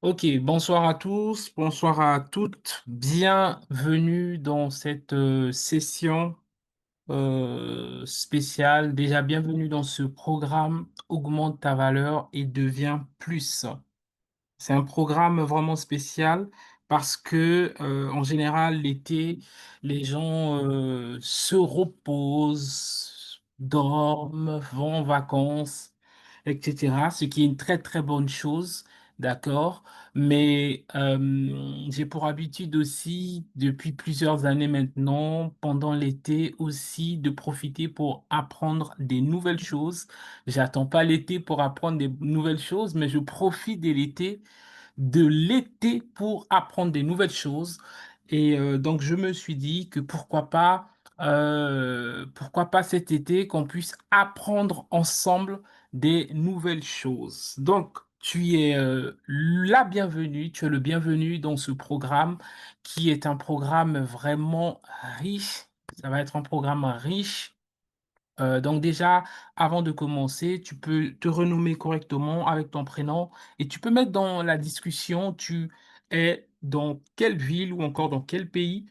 Ok, bonsoir à tous, bonsoir à toutes. Bienvenue dans cette session spéciale. Déjà, bienvenue dans ce programme Augmente ta valeur et deviens plus. C'est un programme vraiment spécial parce que, en général, l'été, les gens se reposent, dorment, vont en vacances, etc. Ce qui est une très très bonne chose, d'accord? Mais j'ai pour habitude aussi, depuis plusieurs années maintenant, pendant l'été aussi, de profiter pour apprendre des nouvelles choses. J'attends pas l'été pour apprendre des nouvelles choses, mais je profite de l'été pour apprendre des nouvelles choses. Et donc, je me suis dit que pourquoi pas cet été qu'on puisse apprendre ensemble des nouvelles choses. Donc, tu es la bienvenue, tu es le bienvenu dans ce programme qui est un programme vraiment riche. Ça va être un programme riche donc déjà, avant de commencer, tu peux te renommer correctement avec ton prénom et tu peux mettre dans la discussion, tu es dans quelle ville ou encore dans quel pays.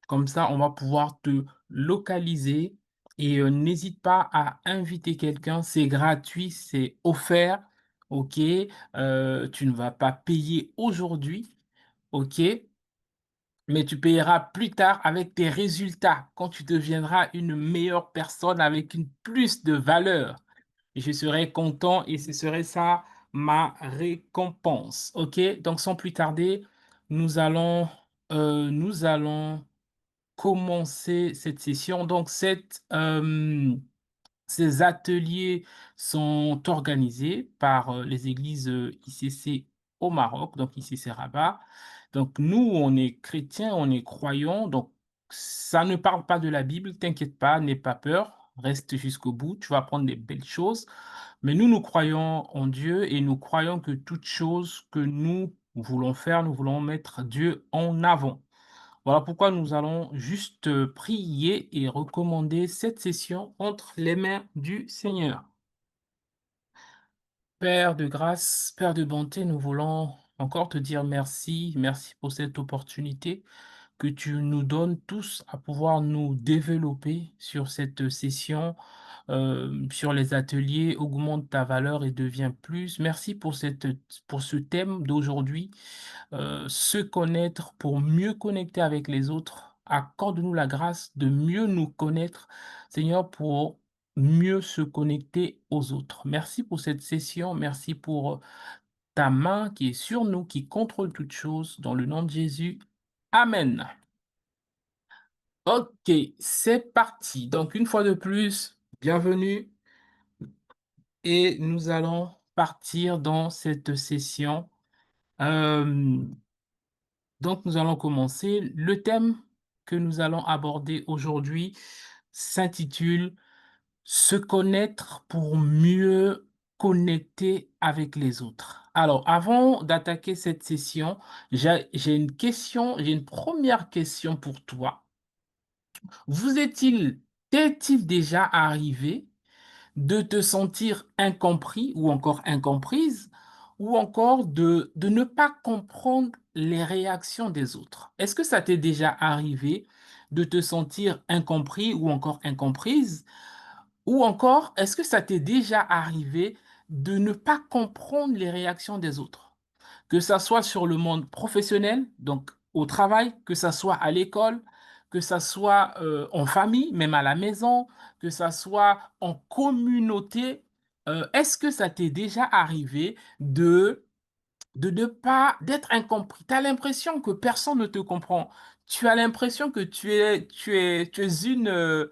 Comme ça, on va pouvoir te localiser et n'hésite pas à inviter quelqu'un. C'est gratuit, c'est offert. OK? Tu ne vas pas payer aujourd'hui. OK? Mais tu payeras plus tard avec tes résultats, quand tu deviendras une meilleure personne avec une plus de valeur. Et je serai content et ce serait ça ma récompense. OK? Donc sans plus tarder, nous allons commencer cette session. Donc ces ateliers sont organisés par, les églises, ICC au Maroc, donc ICC Rabat. Donc nous, on est chrétiens, on est croyants, donc ça ne parle pas de la Bible, t'inquiète pas, n'aie pas peur, reste jusqu'au bout, tu vas apprendre des belles choses. Mais nous, nous croyons en Dieu et nous croyons que toute chose que nous voulons faire, nous voulons mettre Dieu en avant. Voilà pourquoi nous allons juste prier et recommander cette session entre les mains du Seigneur. Père de grâce, Père de bonté, nous voulons encore te dire merci, merci pour cette opportunité que tu nous donnes tous à pouvoir nous développer sur cette session, sur les ateliers Augmente ta valeur et deviens plus. Merci pour ce thème d'aujourd'hui. Se connaître pour mieux connecter avec les autres. Accorde-nous la grâce de mieux nous connaître, Seigneur, pour mieux se connecter aux autres. Merci pour cette session. Merci pour ta main qui est sur nous, qui contrôle toutes choses. Dans le nom de Jésus. Amen. Ok, c'est parti. Donc, une fois de plus, bienvenue et nous allons partir dans cette session. Euh, Donc, nous allons commencer. Le thème que nous allons aborder aujourd'hui s'intitule «Se connaître pour mieux connecter avec les autres». Alors, avant d'attaquer cette session, j'ai une première question pour toi. Vous est-il T'est-il déjà arrivé de te sentir incompris ou encore incomprise, ou encore de ne pas comprendre les réactions des autres. Est-ce que ça t'est déjà arrivé de te sentir incompris ou encore incomprise? Ou encore, est-ce que ça t'est déjà arrivé de ne pas comprendre les réactions des autres? Que ça soit sur le monde professionnel, donc au travail, que ça soit à l'école, que ça soit en famille, même à la maison, que ça soit en communauté. Est-ce que ça t'est déjà arrivé de ne pas, d'être incompris? Tu as l'impression que personne ne te comprend. Tu as l'impression que tu es une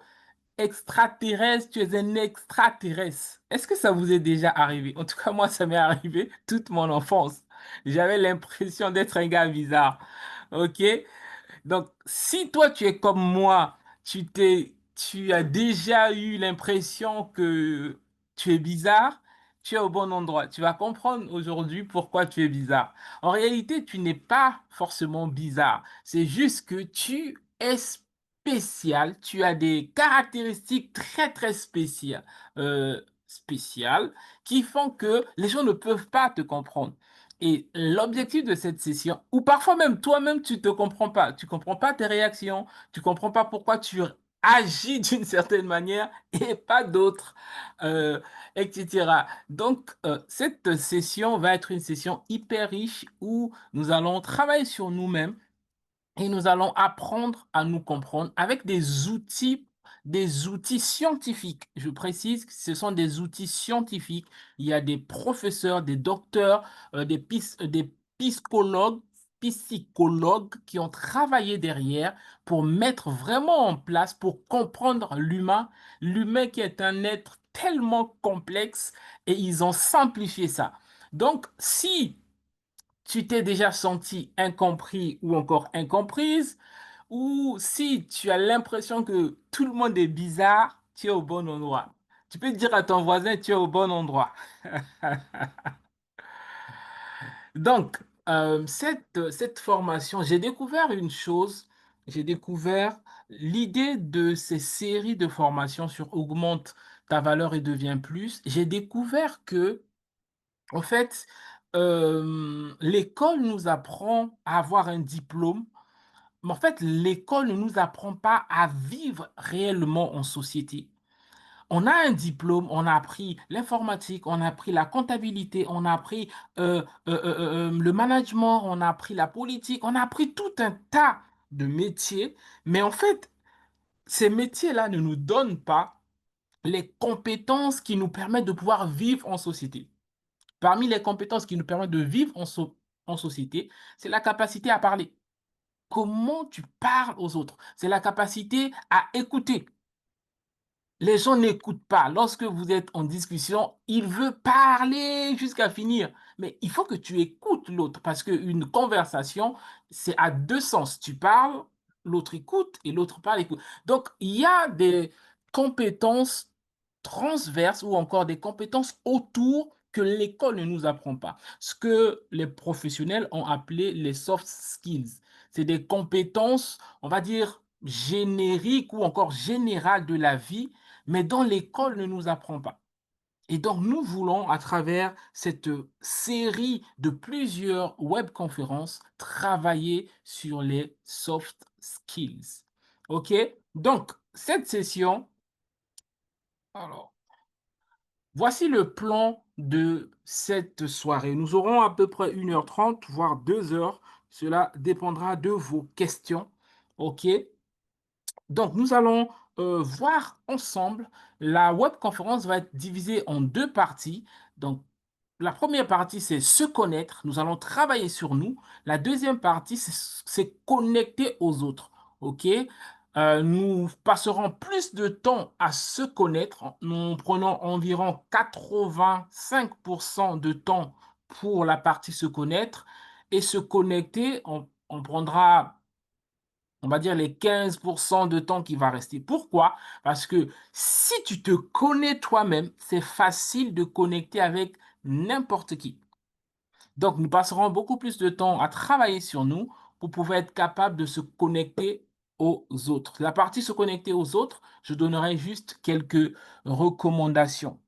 extraterrestre, tu es un extraterrestre. Est-ce que ça vous est déjà arrivé? En tout cas, moi, ça m'est arrivé toute mon enfance. J'avais l'impression d'être un gars bizarre. OK? Donc, si toi, tu es comme moi, tu as déjà eu l'impression que tu es bizarre, tu es au bon endroit. Tu vas comprendre aujourd'hui pourquoi tu es bizarre. En réalité, tu n'es pas forcément bizarre. C'est juste que tu es spécial. Tu as des caractéristiques très, très spéciales. spéciales qui font que les gens ne peuvent pas te comprendre. Et l'objectif de cette session, ou parfois même toi-même, tu comprends pas tes réactions, tu comprends pas pourquoi tu agis d'une certaine manière et pas d'autre, euh, etc. Donc, cette session va être une session hyper riche où nous allons travailler sur nous-mêmes et nous allons apprendre à nous comprendre avec des outils scientifiques. Je précise que ce sont des outils scientifiques. Il y a des professeurs, des docteurs, des psychologues qui ont travaillé derrière pour mettre vraiment en place, pour comprendre l'humain, l'humain qui est un être tellement complexe et ils ont simplifié ça. Donc, si tu t'es déjà senti incompris ou encore incomprise, ou si tu as l'impression que tout le monde est bizarre, tu es au bon endroit. Tu peux dire à ton voisin, tu es au bon endroit. Donc, cette formation, j'ai découvert une chose, j'ai découvert l'idée de ces séries de formations sur Augmente ta valeur et devient plus. J'ai découvert que en fait, l'école nous apprend à avoir un diplôme, mais en fait, l'école ne nous apprend pas à vivre réellement en société. On a un diplôme, on a appris l'informatique, on a appris la comptabilité, on a appris le management, on a appris la politique, on a appris tout un tas de métiers, mais en fait, ces métiers-là ne nous donnent pas les compétences qui nous permettent de pouvoir vivre en société. Parmi les compétences qui nous permettent de vivre en société, c'est la capacité à parler. Comment tu parles aux autres? C'est la capacité à écouter. Les gens n'écoutent pas. Lorsque vous êtes en discussion, il veut parler jusqu'à finir. Mais il faut que tu écoutes l'autre parce qu'une conversation, c'est à deux sens. Tu parles, l'autre écoute et l'autre parle, écoute. Donc, il y a des compétences transverses ou encore des compétences autour que l'école ne nous apprend pas. Ce que les professionnels ont appelé les soft skills. C'est des compétences, on va dire, génériques ou encore générales de la vie mais dont l'école ne nous apprend pas. Et donc, nous voulons, à travers cette série de plusieurs webconférences, travailler sur les soft skills. OK? Donc, cette session, alors, voici le plan de cette soirée. Nous aurons à peu près 1h30, voire 2 heures. Cela dépendra de vos questions. OK? Donc, nous allons voir ensemble. La webconférence va être divisée en deux parties. Donc, la première partie, c'est se connaître. Nous allons travailler sur nous. La deuxième partie, c'est connecter aux autres. OK? Nous passerons plus de temps à se connaître. Nous prenons environ 85% de temps pour la partie se connaître. Et se connecter, on prendra on va dire les 15% de temps qui va rester. Pourquoi? Parce que si tu te connais toi-même, c'est facile de connecter avec n'importe qui. Donc, nous passerons beaucoup plus de temps à travailler sur nous pour pouvoir être capable de se connecter aux autres. La partie se connecter aux autres, je donnerai juste quelques recommandations.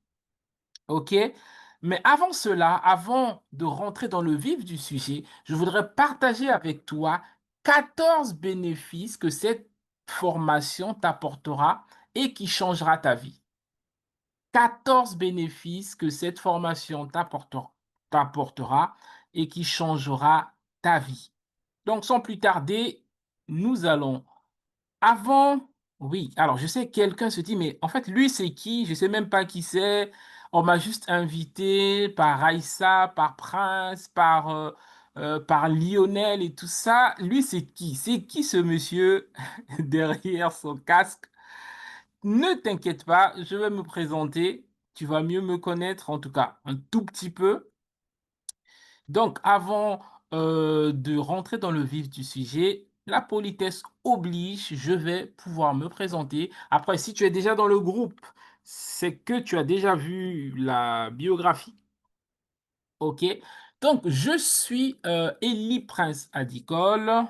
OK? Mais avant cela, avant de rentrer dans le vif du sujet, je voudrais partager avec toi 14 bénéfices que cette formation t'apportera et qui changera ta vie. 14 bénéfices que cette formation t'apportera et qui changera ta vie. Donc, sans plus tarder, nous allons avant, oui. Alors, je sais, quelqu'un se dit, mais en fait, lui, c'est qui? Je sais même pas qui c'est. On m'a juste invité par Aïssa, par Prince, par Lionel et tout ça. Lui, c'est qui? C'est qui ce monsieur derrière son casque? Ne t'inquiète pas, je vais me présenter. Tu vas mieux me connaître, en tout cas, un tout petit peu. Donc, avant de rentrer dans le vif du sujet, la politesse oblige, je vais pouvoir me présenter. Après, si tu es déjà dans le groupe, c'est que tu as déjà vu la biographie. OK? Donc, je suis Elie Prince Adicole.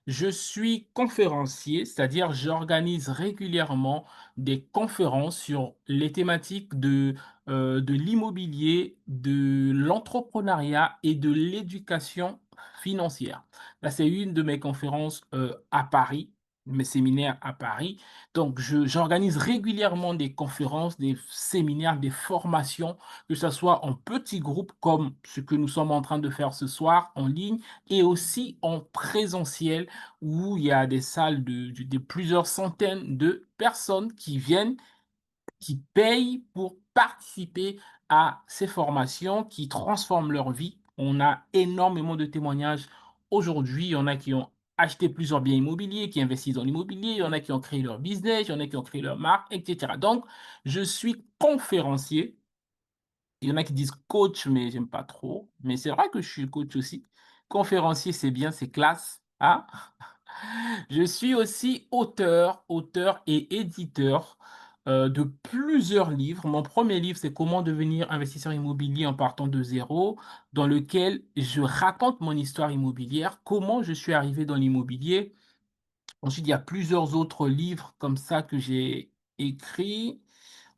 Je suis conférencier, c'est-à-dire j'organise régulièrement des conférences sur les thématiques de l'immobilier, de l'entrepreneuriat et de l'éducation financière. Là, c'est une de mes conférences, à Paris, mes séminaires à Paris. Donc j'organise régulièrement des conférences, des séminaires, des formations, que ce soit en petits groupes comme ce que nous sommes en train de faire ce soir en ligne et aussi en présentiel où il y a des salles de plusieurs centaines de personnes qui viennent, qui payent pour participer à ces formations qui transforment leur vie. On a énormément de témoignages aujourd'hui. Il y en a qui ont acheté plusieurs biens immobiliers, qui investissent dans l'immobilier, il y en a qui ont créé leur business, il y en a qui ont créé leur marque, etc. Donc, je suis conférencier. Il y en a qui disent coach, mais j'aime pas trop. Mais c'est vrai que je suis coach aussi. Conférencier, c'est bien, c'est classe, hein? Je suis aussi auteur et éditeur, de plusieurs livres. Mon premier livre, c'est «Comment devenir investisseur immobilier en partant de zéro», dans lequel je raconte mon histoire immobilière, comment je suis arrivé dans l'immobilier. Ensuite, il y a plusieurs autres livres comme ça que j'ai écrits.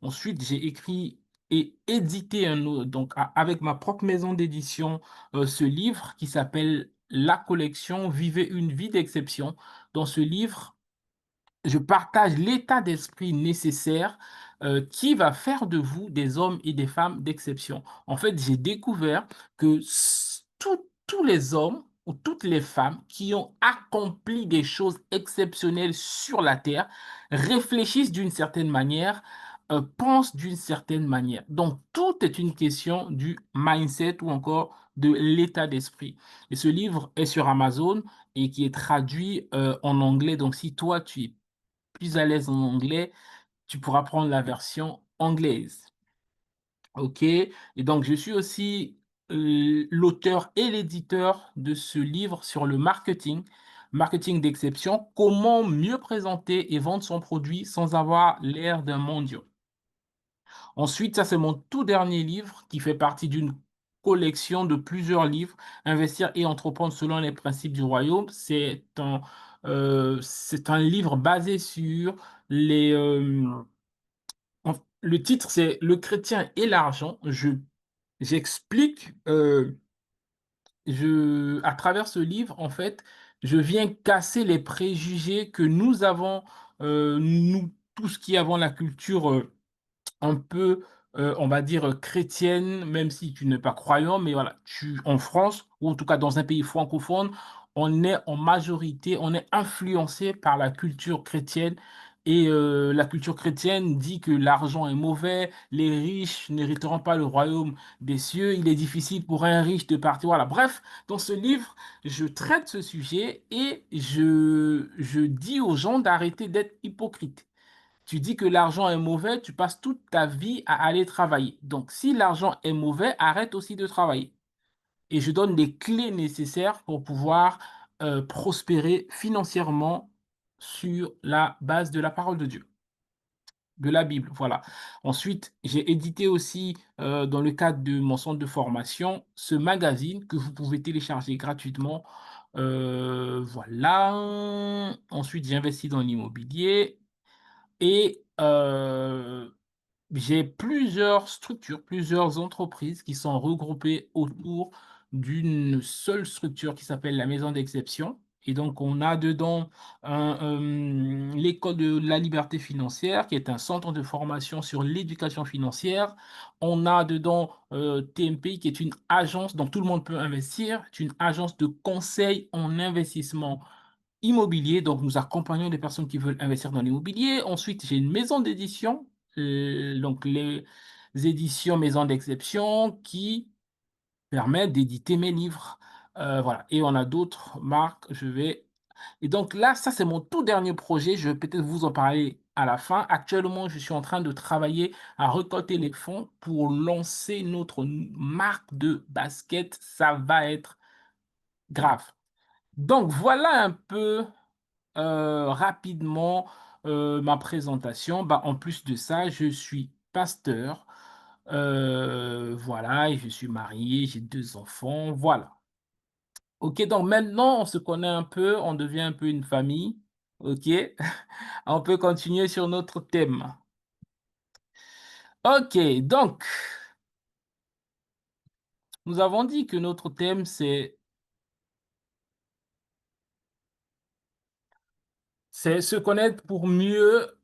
Ensuite, j'ai écrit et édité un au donc a avec ma propre maison d'édition, ce livre qui s'appelle La collection «Vivez une vie d'exception». Dans ce livre, je partage l'état d'esprit nécessaire, qui va faire de vous des hommes et des femmes d'exception. En fait, j'ai découvert que tous les hommes ou toutes les femmes qui ont accompli des choses exceptionnelles sur la terre réfléchissent d'une certaine manière, pensent d'une certaine manière. Donc tout est une question du mindset ou encore de l'état d'esprit. Et ce livre est sur Amazon et qui est traduit, en anglais. Donc si toi tu es plus à l'aise en anglais, tu pourras prendre la version anglaise. OK? Et donc je suis aussi, l'auteur et l'éditeur de ce livre sur le marketing, marketing d'exception, comment mieux présenter et vendre son produit sans avoir l'air d'un mendiant. Ensuite, ça c'est mon tout dernier livre qui fait partie d'une collection de plusieurs livres, Investir et entreprendre selon les principes du royaume. C'est un livre basé sur les, le titre c'est «Le chrétien et l'argent». J'explique, à travers ce livre, en fait, je viens casser les préjugés que nous avons, nous tous qui avons la culture, un peu, on va dire, chrétienne, même si tu n'es pas croyant, mais voilà, tu en France ou en tout cas dans un pays francophone, on est en majorité, on est influencé par la culture chrétienne et la culture chrétienne dit que l'argent est mauvais, les riches n'hériteront pas le royaume des cieux, il est difficile pour un riche de partir, voilà. Bref, dans ce livre, je traite ce sujet et je dis aux gens d'arrêter d'être hypocrites. Tu dis que l'argent est mauvais, tu passes toute ta vie à aller travailler. Donc, si l'argent est mauvais, arrête aussi de travailler. Et je donne les clés nécessaires pour pouvoir prospérer financièrement sur la base de la parole de Dieu, de la Bible. Voilà. Ensuite, j'ai édité aussi, dans le cadre de mon centre de formation, ce magazine que vous pouvez télécharger gratuitement. Voilà. Ensuite, j'ai investi dans l'immobilier et j'ai plusieurs structures, plusieurs entreprises qui sont regroupées autour d'une seule structure qui s'appelle la Maison d'Exception. Et donc, on a dedans l'École de la liberté financière, qui est un centre de formation sur l'éducation financière. On a dedans TMPI, qui est une agence, donc tout le monde peut investir, c'est une agence de conseil en investissement immobilier, donc nous accompagnons des personnes qui veulent investir dans l'immobilier. Ensuite, j'ai une maison d'édition, donc les éditions Maison d'Exception qui permettent d'éditer mes livres. Voilà et on a d'autres marques, je vais et donc là, ça c'est mon tout dernier projet, je vais peut-être vous en parler à la fin. Actuellement, je suis en train de travailler à récolter les fonds pour lancer notre marque de basket, ça va être grave. Donc voilà un peu rapidement, ma présentation. Bah, en plus de ça, je suis pasteur, voilà et je suis marié, j'ai 2 enfants, voilà. Ok, donc maintenant, on se connaît un peu, on devient un peu une famille. Ok, on peut continuer sur notre thème. Ok, donc, nous avons dit que notre thème, c'est se connaître pour mieux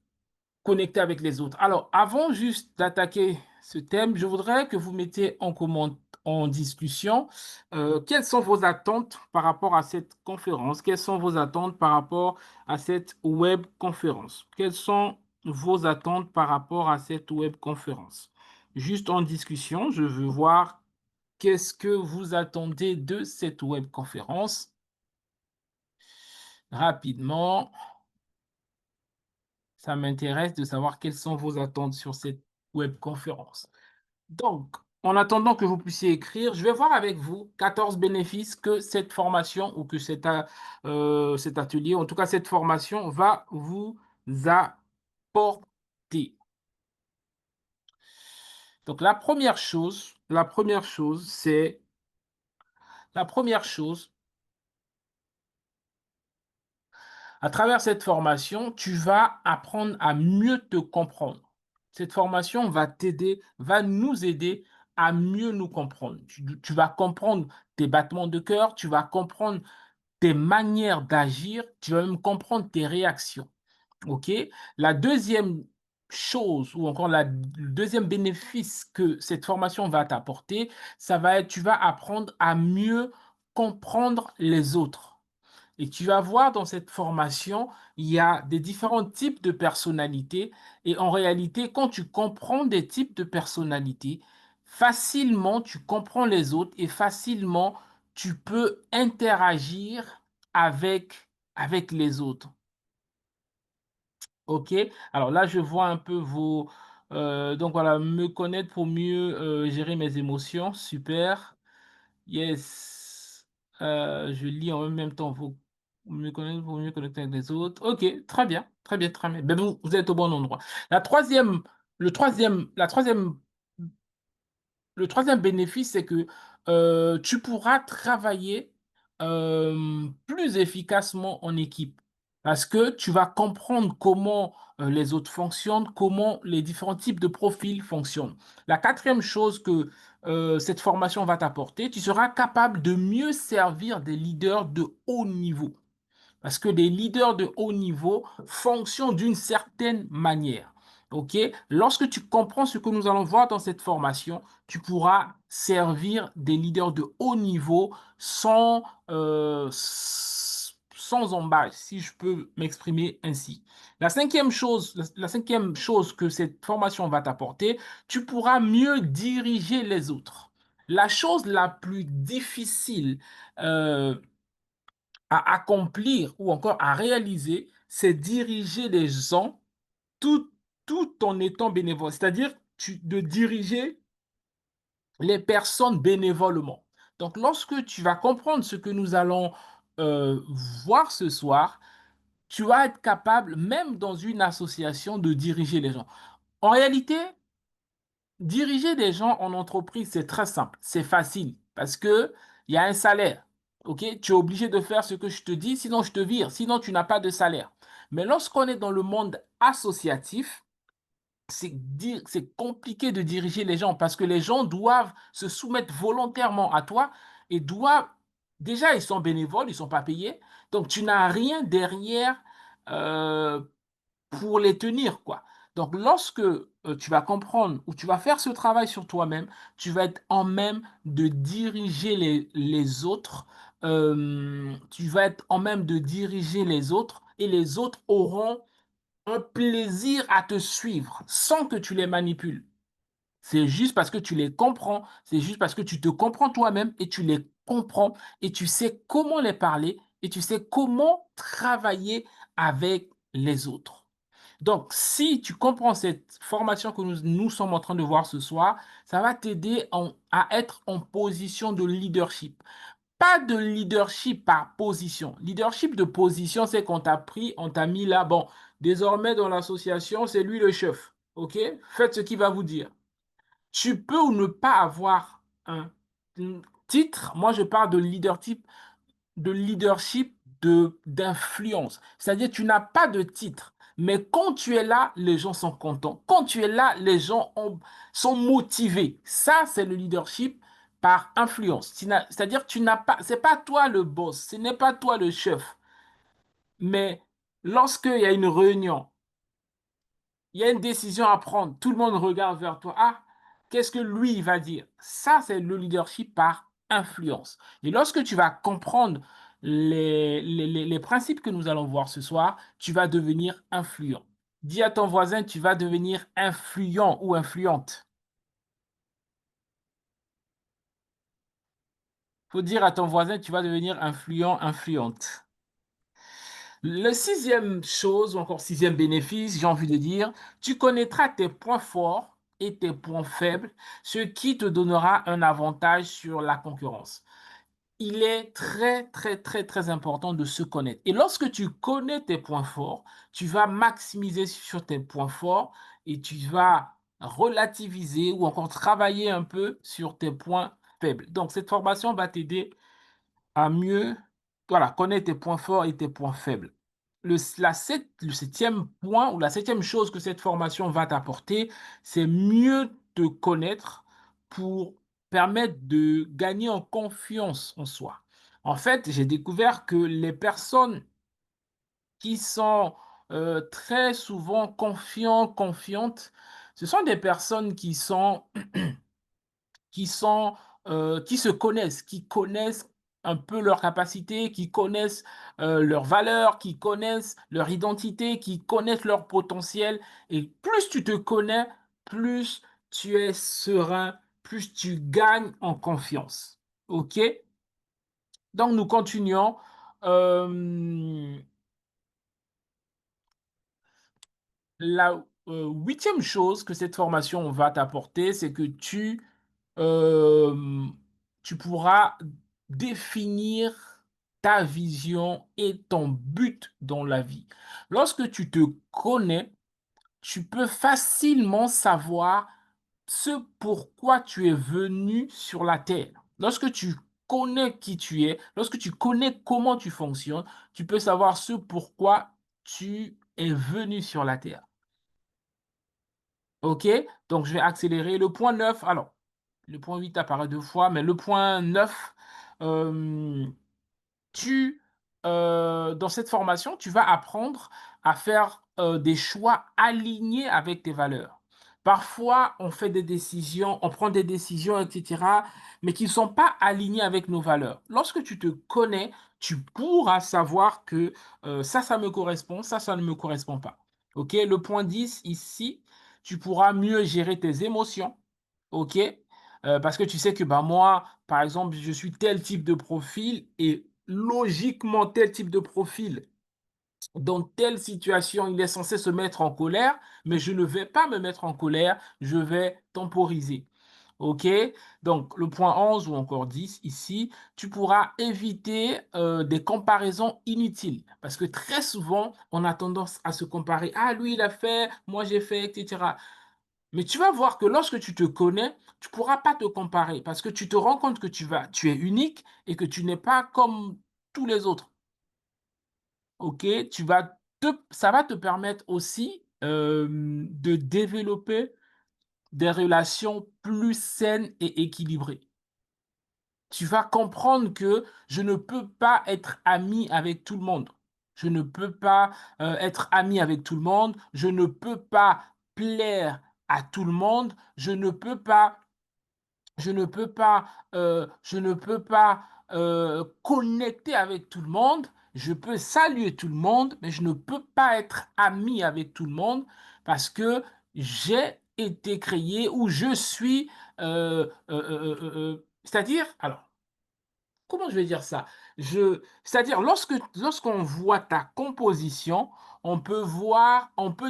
connecter avec les autres. Alors, avant juste d'attaquer ce thème, je voudrais que vous mettiez en discussion quelles sont vos attentes par rapport à cette conférence, quelles sont vos attentes par rapport à cette web conférence, quelles sont vos attentes par rapport à cette web conférence. Juste en discussion, je veux voir qu'est-ce que vous attendez de cette web conférence. Rapidement, ça m'intéresse de savoir quelles sont vos attentes sur cette web conférence. Donc, en attendant que vous puissiez écrire, je vais voir avec vous 14 bénéfices que cette formation ou que cet atelier, en tout cas cette formation, va vous apporter. Donc, la première chose, à travers cette formation, tu vas apprendre à mieux te comprendre. Cette formation va t'aider, va nous aider à mieux nous comprendre. Tu vas comprendre tes battements de cœur, tu vas comprendre tes manières d'agir, tu vas même comprendre tes réactions. OK? La deuxième chose ou encore le deuxième bénéfice que cette formation va t'apporter, ça va être, tu vas apprendre à mieux comprendre les autres. Et tu vas voir dans cette formation, il y a des différents types de personnalités. Et en réalité, quand tu comprends des types de personnalités, facilement tu comprends les autres et facilement tu peux interagir avec les autres. OK? Alors là, je vois un peu vos... donc voilà, me connaître pour mieux gérer mes émotions. Super. Yes. Je lis en même temps vos mieux connaître pour mieux connecter avec les autres. OK, très bien, très bien, très bien. Ben vous êtes au bon endroit. La troisième, la troisième le troisième bénéfice, c'est que tu pourras travailler plus efficacement en équipe parce que tu vas comprendre comment les autres fonctionnent, comment les différents types de profils fonctionnent. La quatrième chose que cette formation va t'apporter, tu seras capable de mieux servir des leaders de haut niveau. Parce que les leaders de haut niveau fonctionnent d'une certaine manière. OK? Lorsque tu comprends ce que nous allons voir dans cette formation, tu pourras servir des leaders de haut niveau sans embâche, si je peux m'exprimer ainsi. La cinquième chose que cette formation va t'apporter, tu pourras mieux diriger les autres. La chose la plus difficile euh, à accomplir ou encore à réaliser, c'est diriger les gens tout, tout en étant bénévole. C'est-à-dire de diriger les personnes bénévolement. Donc, lorsque tu vas comprendre ce que nous allons euh, voir ce soir, tu vas être capable, même dans une association, de diriger les gens. En réalité, diriger des gens en entreprise, c'est très simple, c'est facile parce que il y a un salaire. OK? Tu es obligé de faire ce que je te dis, sinon je te vire, sinon tu n'as pas de salaire. Mais lorsqu'on est dans le monde associatif, c'est compliqué de diriger les gens parce que les gens doivent se soumettre volontairement à toi et doivent, déjà ils sont bénévoles, ils sont pas payés, donc tu n'as rien derrière euh, pour les tenir, quoi. Donc, lorsque tu vas comprendre ou tu vas faire ce travail sur toi-même, tu vas être en même de diriger les autres. Tu vas être en même de diriger les autres et les autres auront un plaisir à te suivre sans que tu les manipules. C'est juste parce que tu les comprends, c'est juste parce que tu te comprends toi-même et tu les comprends et tu sais comment les parler et tu sais comment travailler avec les autres. Donc, si tu comprends cette formation que nous sommes en train de voir ce soir, ça va t'aider à être en position de leadership. Pas de leadership par position. Leadership de position, c'est qu'on t'a pris, on t'a mis là. Bon, désormais dans l'association, c'est lui le chef. OK? Faites ce qu'il va vous dire. Tu peux ou ne pas avoir un titre. Moi, je parle de leadership de leadership, d'influence. C'est-à-dire, tu n'as pas de titre, mais quand tu es là, les gens sont contents. Quand tu es là, sont motivés. Ça, c'est le leadership par influence. C'est-à-dire, tu n'as pas, c'est pas toi le boss, ce n'est pas toi le chef, mais lorsqu'il y a une réunion, il y a une décision à prendre, tout le monde regarde vers toi. Ah, qu'est-ce que lui il va dire? Ça, c'est le leadership par influence. Et lorsque tu vas comprendre les principes que nous allons voir ce soir, tu vas devenir influent. Dis à ton voisin, tu vas devenir influent ou influente. Faut dire à ton voisin, tu vas devenir influent, influente. Le sixième chose, ou encore sixième bénéfice, j'ai envie de dire, tu connaîtras tes points forts et tes points faibles, ce qui te donnera un avantage sur la concurrence. Il est très, très, très, très important de se connaître. Et lorsque tu connais tes points forts, tu vas maximiser sur tes points forts et tu vas relativiser ou encore travailler un peu sur tes points faibles. Donc, cette formation va t'aider à mieux, voilà, connaître tes points forts et tes points faibles. Le septième point ou la septième chose que cette formation va t'apporter, c'est mieux te connaître pour permettre de gagner en confiance en soi. En fait, j'ai découvert que les personnes qui sont très souvent confiants, confiantes, ce sont des personnes qui sont, qui se connaissent, qui connaissent un peu leurs capacités, qui connaissent leurs valeurs, qui connaissent leur identité, qui connaissent leur potentiel. Et plus tu te connais, plus tu es serein, plus tu gagnes en confiance. OK? Donc, nous continuons. Euh, la huitième chose que cette formation va t'apporter, c'est que euh, tu pourras définir ta vision et ton but dans la vie. Lorsque tu te connais, tu peux facilement savoir ce pourquoi tu es venu sur la terre. Lorsque tu connais qui tu es, lorsque tu connais comment tu fonctionnes, tu peux savoir ce pourquoi tu es venu sur la terre. OK? Donc, je vais accélérer. Le point 9. Alors, le point 8 apparaît deux fois, mais le point 9, euh, tu, dans cette formation, tu vas apprendre à faire des choix alignés avec tes valeurs. Parfois, on fait des décisions, on prend des décisions, etc., mais qui ne sont pas alignées avec nos valeurs. Lorsque tu te connais, tu pourras savoir que ça me correspond, ça ne me correspond pas. OK? Le point 10 ici, tu pourras mieux gérer tes émotions. OK? Parce que tu sais que bah, moi, par exemple, je suis tel type de profil et logiquement, tel type de profil, dans telle situation, il est censé se mettre en colère, mais je ne vais pas me mettre en colère, je vais temporiser. OK? Donc, le point 11 ou encore 10 ici, tu pourras éviter des comparaisons inutiles. Parce que très souvent, on a tendance à se comparer. Ah, lui, il a fait, moi, j'ai fait, etc. Mais tu vas voir que lorsque tu te connais, tu ne pourras pas te comparer parce que tu te rends compte que tu es unique et que tu n'es pas comme tous les autres. OK? Ça va te permettre aussi de développer des relations plus saines et équilibrées. Tu vas comprendre que je ne peux pas être ami avec tout le monde. Je ne peux pas être ami avec tout le monde. Je ne peux pas plaire à tout le monde. Je ne peux pas connecter avec tout le monde. Je peux saluer tout le monde, mais je ne peux pas être ami avec tout le monde parce que j'ai été créé ou je suis, c'est-à-dire, alors, comment je vais dire ça? C'est-à-dire, lorsqu'on voit ta composition, on peut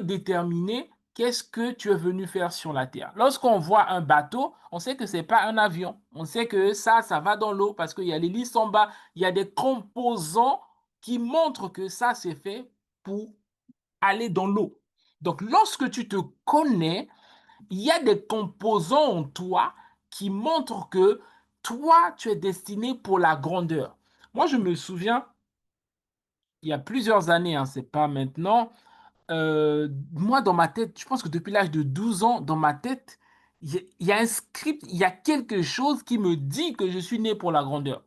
déterminer qu'est-ce que tu es venu faire sur la Terre. Lorsqu'on voit un bateau, on sait que c'est pas un avion. On sait que ça va dans l'eau parce qu'il y a l'hélice en bas. Il y a des composants qui montrent que ça, c'est fait pour aller dans l'eau. Donc, lorsque tu te connais, il y a des composants en toi qui montrent que toi, tu es destiné pour la grandeur. Moi, je me souviens, il y a plusieurs années, hein, c'est pas maintenant. Moi, dans ma tête, je pense que depuis l'âge de 12 ans, dans ma tête, il y a un script, il y a quelque chose qui me dit que je suis né pour la grandeur.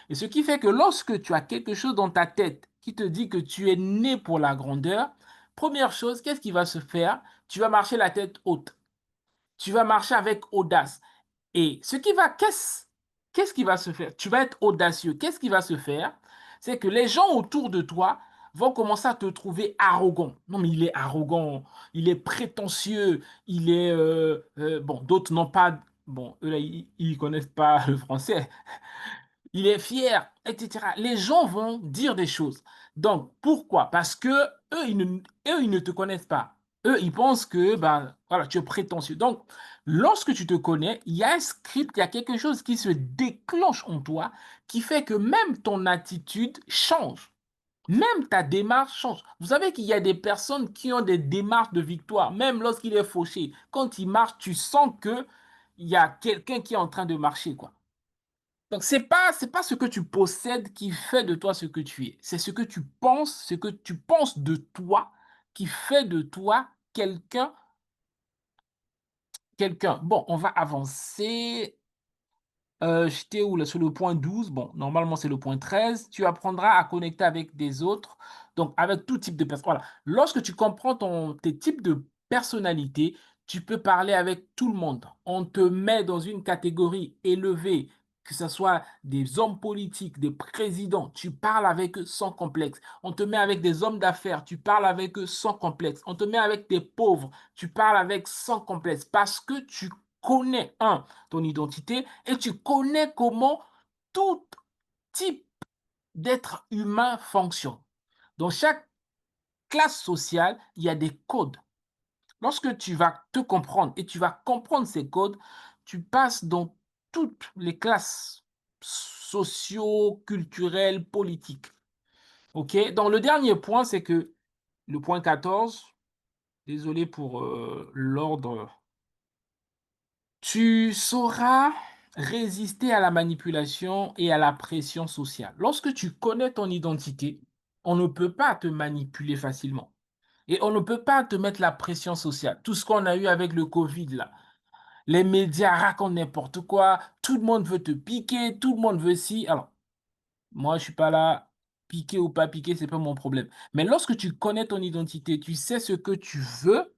Et ce qui fait que lorsque tu as quelque chose dans ta tête qui te dit que tu es né pour la grandeur, première chose, qu'est-ce qui va se faire? Tu vas marcher la tête haute. Tu vas marcher avec audace. Et qu'est-ce qui va se faire? Tu vas être audacieux. Qu'est-ce qui va se faire? C'est que les gens autour de toi vont commencer à te trouver arrogant. Non, mais il est arrogant, il est prétentieux, il est... bon, d'autres n'ont pas... Bon, eux là, ils connaissent pas le français, il est fier, etc. Les gens vont dire des choses. Donc, pourquoi? Parce que eux, ils ne te connaissent pas. Eux, ils pensent que ben, voilà, tu es prétentieux. Donc, lorsque tu te connais, il y a un script, il y a quelque chose qui se déclenche en toi qui fait que même ton attitude change. Même ta démarche change. Vous savez qu'il y a des personnes qui ont des démarches de victoire, même lorsqu'il est fauché. Quand il marche, tu sens que il y a quelqu'un qui est en train de marcher, quoi. Donc, c'est pas ce que tu possèdes qui fait de toi ce que tu es. C'est ce que tu penses de toi qui fait de toi quelqu'un. Bon, on va avancer. J'étais où là? Sur le point 12. Bon, normalement, c'est le point 13. Tu apprendras à connecter avec des autres, donc avec tout type de personnes. Voilà. Lorsque tu comprends tes types de personnalité, tu peux parler avec tout le monde. On te met dans une catégorie élevée, que ce soit des hommes politiques, des présidents, tu parles avec eux sans complexe. On te met avec des hommes d'affaires, tu parles avec eux sans complexe. On te met avec des pauvres, tu parles avec sans complexe parce que tu connais, ton identité et tu connais comment tout type d'être humain fonctionne. Dans chaque classe sociale, il y a des codes. Lorsque tu vas te comprendre et tu vas comprendre ces codes, tu passes dans toutes les classes socio-culturelles, politiques. OK? Donc, le dernier point, c'est que le point 14, désolé pour l'ordre. Tu sauras résister à la manipulation et à la pression sociale. Lorsque tu connais ton identité, on ne peut pas te manipuler facilement. Et on ne peut pas te mettre la pression sociale. Tout ce qu'on a eu avec le Covid, là. Les médias racontent n'importe quoi. Tout le monde veut te piquer. Tout le monde veut ci. Alors, moi, je suis pas là. Piquer ou pas piquer, c'est pas mon problème. Mais lorsque tu connais ton identité, tu sais ce que tu veux,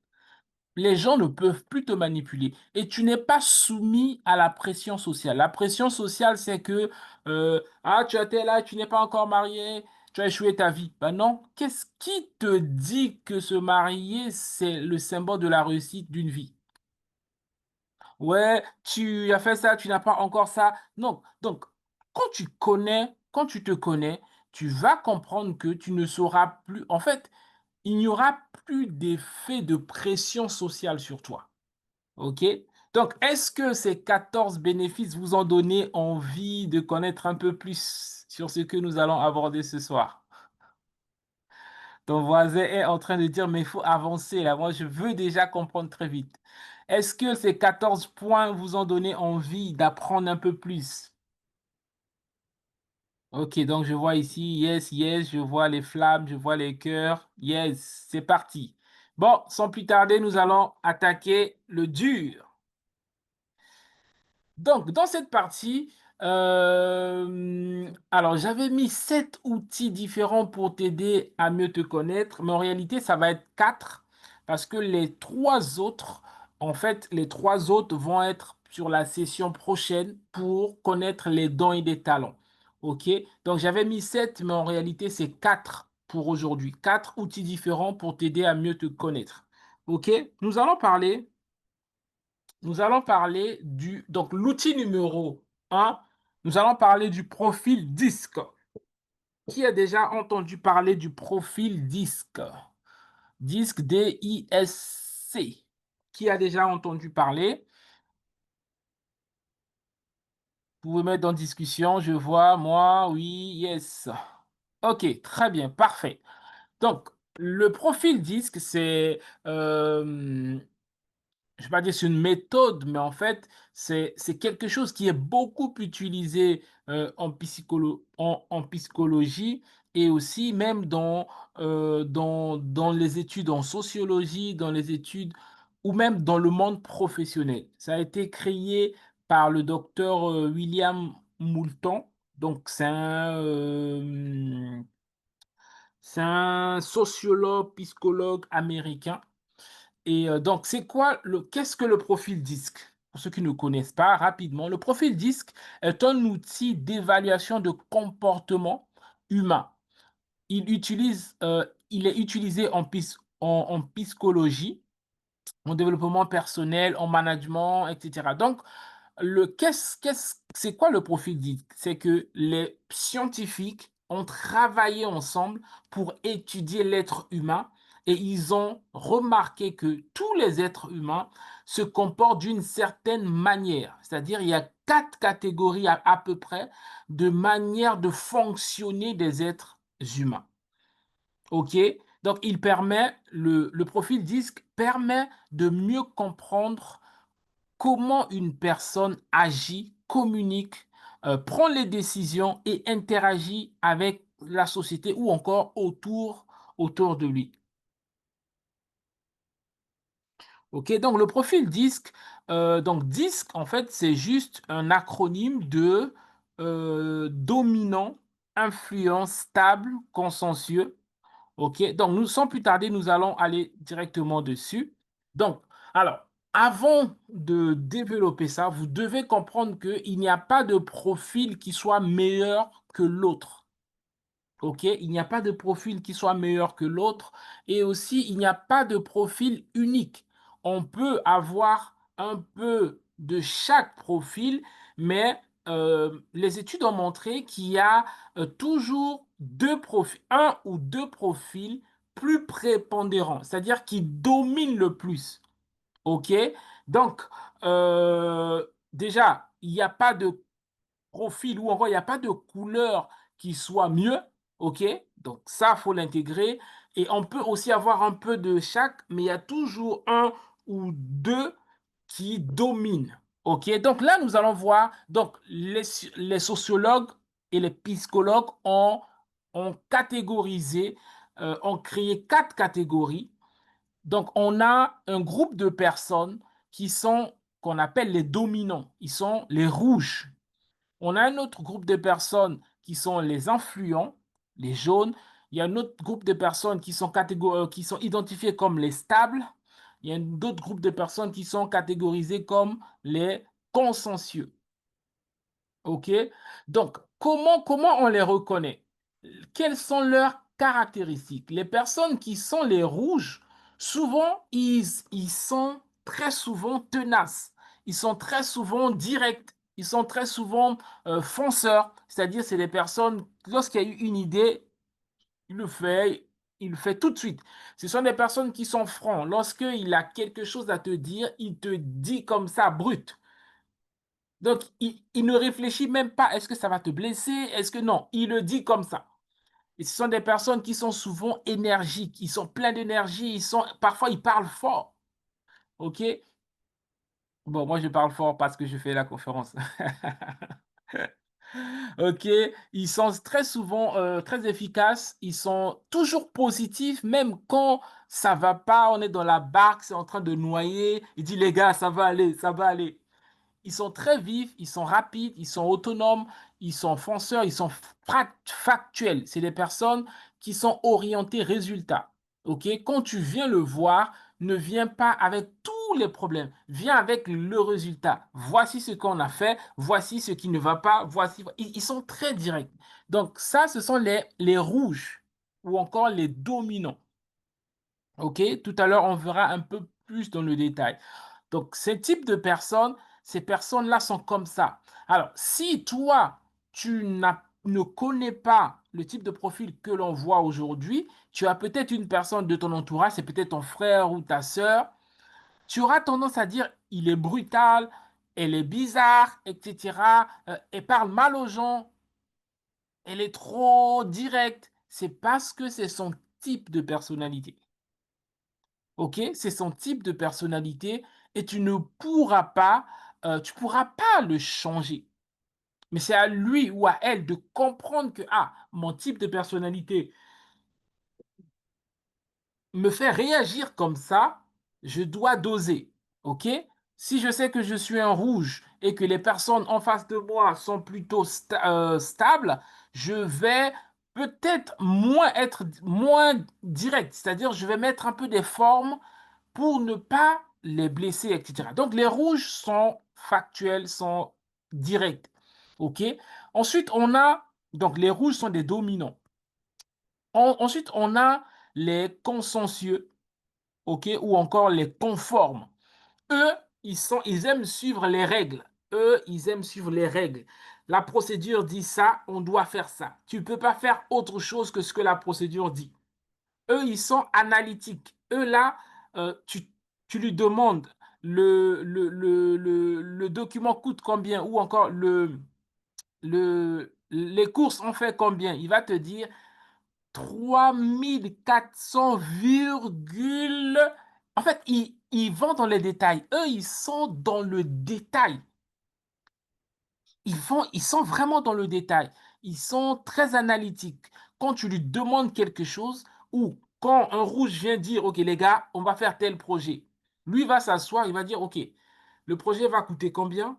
les gens ne peuvent plus te manipuler et tu n'es pas soumis à la pression sociale. La pression sociale, c'est que ah, tu étais là, tu n'es pas encore marié, tu as échoué ta vie. Ben non, qu'est-ce qui te dit que se marier, c'est le symbole de la réussite d'une vie? Ouais, tu as fait ça, tu n'as pas encore ça. Non, donc quand tu te connais, tu vas comprendre que tu ne sauras plus. En fait, il n'y aura plus d'effet de pression sociale sur toi. OK? Donc, est-ce que ces 14 bénéfices vous ont donné envie de connaître un peu plus sur ce que nous allons aborder ce soir? Ton voisin est en train de dire, mais il faut avancer là. Moi, je veux déjà comprendre très vite. Est-ce que ces 14 points vous ont donné envie d'apprendre un peu plus? OK, donc je vois ici, yes, yes, je vois les flammes, je vois les cœurs. Yes, c'est parti. Bon, sans plus tarder, nous allons attaquer le dur. Donc, dans cette partie, alors j'avais mis 7 outils différents pour t'aider à mieux te connaître, mais en réalité, ça va être 4 parce que les 3 autres, en fait, les 3 autres vont être sur la session prochaine pour connaître les dons et les talents. OK? Donc, j'avais mis 7, mais en réalité, c'est 4 pour aujourd'hui. 4 outils différents pour t'aider à mieux te connaître. OK? Nous allons parler donc l'outil numéro un, nous allons parler du profil disque. Qui a déjà entendu parler du profil disque? Disque, D-I-S-C. Qui a déjà entendu parler? Vous pouvez mettre en discussion, je vois, moi, oui, yes. Ok, très bien, parfait. Donc, le profil disque, c'est, je vais pas dire c'est une méthode, mais en fait, c'est quelque chose qui est beaucoup utilisé, en psychologie et aussi même dans les études en sociologie, dans les études ou même dans le monde professionnel. Ça a été créé par le docteur, William Moulton, donc c'est un sociologue, psychologue américain et donc, qu'est-ce que le profil DISC? Pour ceux qui ne connaissent pas, rapidement, le profil DISC est un outil d'évaluation de comportement humain. Il est utilisé en psychologie, en développement personnel, en management, etc. Donc, c'est quoi le profil DISC? C'est que les scientifiques ont travaillé ensemble pour étudier l'être humain et ils ont remarqué que tous les êtres humains se comportent d'une certaine manière. C'est-à-dire, il y a 4 catégories à peu près de manière de fonctionner des êtres humains. OK? Donc, le profil DISC permet de mieux comprendre comment une personne agit, communique, prend les décisions et interagit avec la société ou encore autour de lui. OK, donc le profil DISC, donc DISC, en fait, c'est juste un acronyme de, dominant, influent, stable, consensueux. OK, donc sans plus tarder, nous allons aller directement dessus. Donc, alors, avant de développer ça, vous devez comprendre qu'il n'y a pas de profil qui soit meilleur que l'autre. OK, il n'y a pas de profil qui soit meilleur que l'autre et aussi il n'y a pas de profil unique. On peut avoir un peu de chaque profil, mais les études ont montré qu'il y a toujours deux profils, un ou deux profils plus prépondérants, c'est-à-dire qui dominent le plus. OK? Donc, déjà, il n'y a pas de profil ou encore il n'y a pas de couleur qui soit mieux, OK? Donc ça, faut l'intégrer et on peut aussi avoir un peu de chaque, mais il y a toujours un ou 2 qui dominent, OK? Donc là, nous allons voir donc les sociologues et les psychologues ont catégorisé, ont créé 4 catégories. Donc on a un groupe de personnes qui sont qu'on appelle les dominants, ils sont les rouges. On a un autre groupe de personnes qui sont les influents, les jaunes. Il y a un autre groupe de personnes qui sont identifiées comme les stables. Il y a un autre groupe de personnes qui sont catégorisées comme les consensueux. OK? Donc, comment on les reconnaît? Quelles sont leurs caractéristiques? Les personnes qui sont les rouges, souvent, ils sont très souvent tenaces. Ils sont très souvent directs. Ils sont très souvent fonceurs. C'est-à-dire, c'est des personnes, lorsqu'il y a eu une idée, il le fait, il le fait tout de suite. Ce sont des personnes qui sont francs. Lorsqu'il a quelque chose à te dire, il te dit comme ça, brut. Donc, il ne réfléchit même pas, est-ce que ça va te blesser? Est-ce que non? Il le dit comme ça. Et ce sont des personnes qui sont souvent énergiques, ils sont pleins d'énergie, parfois ils parlent fort. OK? Bon, moi je parle fort parce que je fais la conférence. OK, ils sont très souvent, très efficaces, ils sont toujours positifs, même quand ça va pas, on est dans la barque, c'est en train de noyer, il dit: «Les gars, ça va aller, ça va aller». Ils sont très vifs, ils sont rapides, ils sont autonomes, ils sont fonceurs, ils sont factuels. C'est des personnes qui sont orientées résultats. OK? Quand tu viens le voir, ne viens pas avec tous les problèmes. Viens avec le résultat. Voici ce qu'on a fait, voici ce qui ne va pas, voici. Ils sont très directs. Donc, ça, ce sont les rouges ou encore les dominants. OK? Tout à l'heure, on verra un peu plus dans le détail. Donc, ces personnes-là sont comme ça. Alors, si toi, ne connais pas le type de profil que l'on voit aujourd'hui, tu as peut-être une personne de ton entourage, c'est peut-être ton frère ou ta sœur, tu auras tendance à dire, il est brutal, elle est bizarre, etc. Elle parle mal aux gens, elle est trop directe. C'est parce que c'est son type de personnalité. OK? C'est son type de personnalité et tu pourras pas le changer. Mais c'est à lui ou à elle de comprendre que, ah, mon type de personnalité me fait réagir comme ça, je dois doser. OK? Si je sais que je suis un rouge et que les personnes en face de moi sont plutôt stables, je vais peut-être être moins direct. C'est-à-dire, je vais mettre un peu des formes pour ne pas les blesser, etc. Donc, les rouges sont factuels, sont directs. OK? Ensuite, donc les rouges sont des dominants. Ensuite, on a les consensueux, OK, ou encore les conformes. Eux, ils aiment suivre les règles. Eux, ils aiment suivre les règles. La procédure dit ça, on doit faire ça. Tu ne peux pas faire autre chose que ce que la procédure dit. Eux, ils sont analytiques. Eux, là, tu lui demandes le document coûte combien ou encore les courses ont fait combien. Il va te dire 3400 virgule. En fait, ils vont dans les détails. Eux, ils sont dans le détail. Ils sont vraiment dans le détail. Ils sont très analytiques. Quand tu lui demandes quelque chose ou quand un rouge vient dire, OK, les gars, on va faire tel projet. Lui va s'asseoir, il va dire, OK, le projet va coûter combien?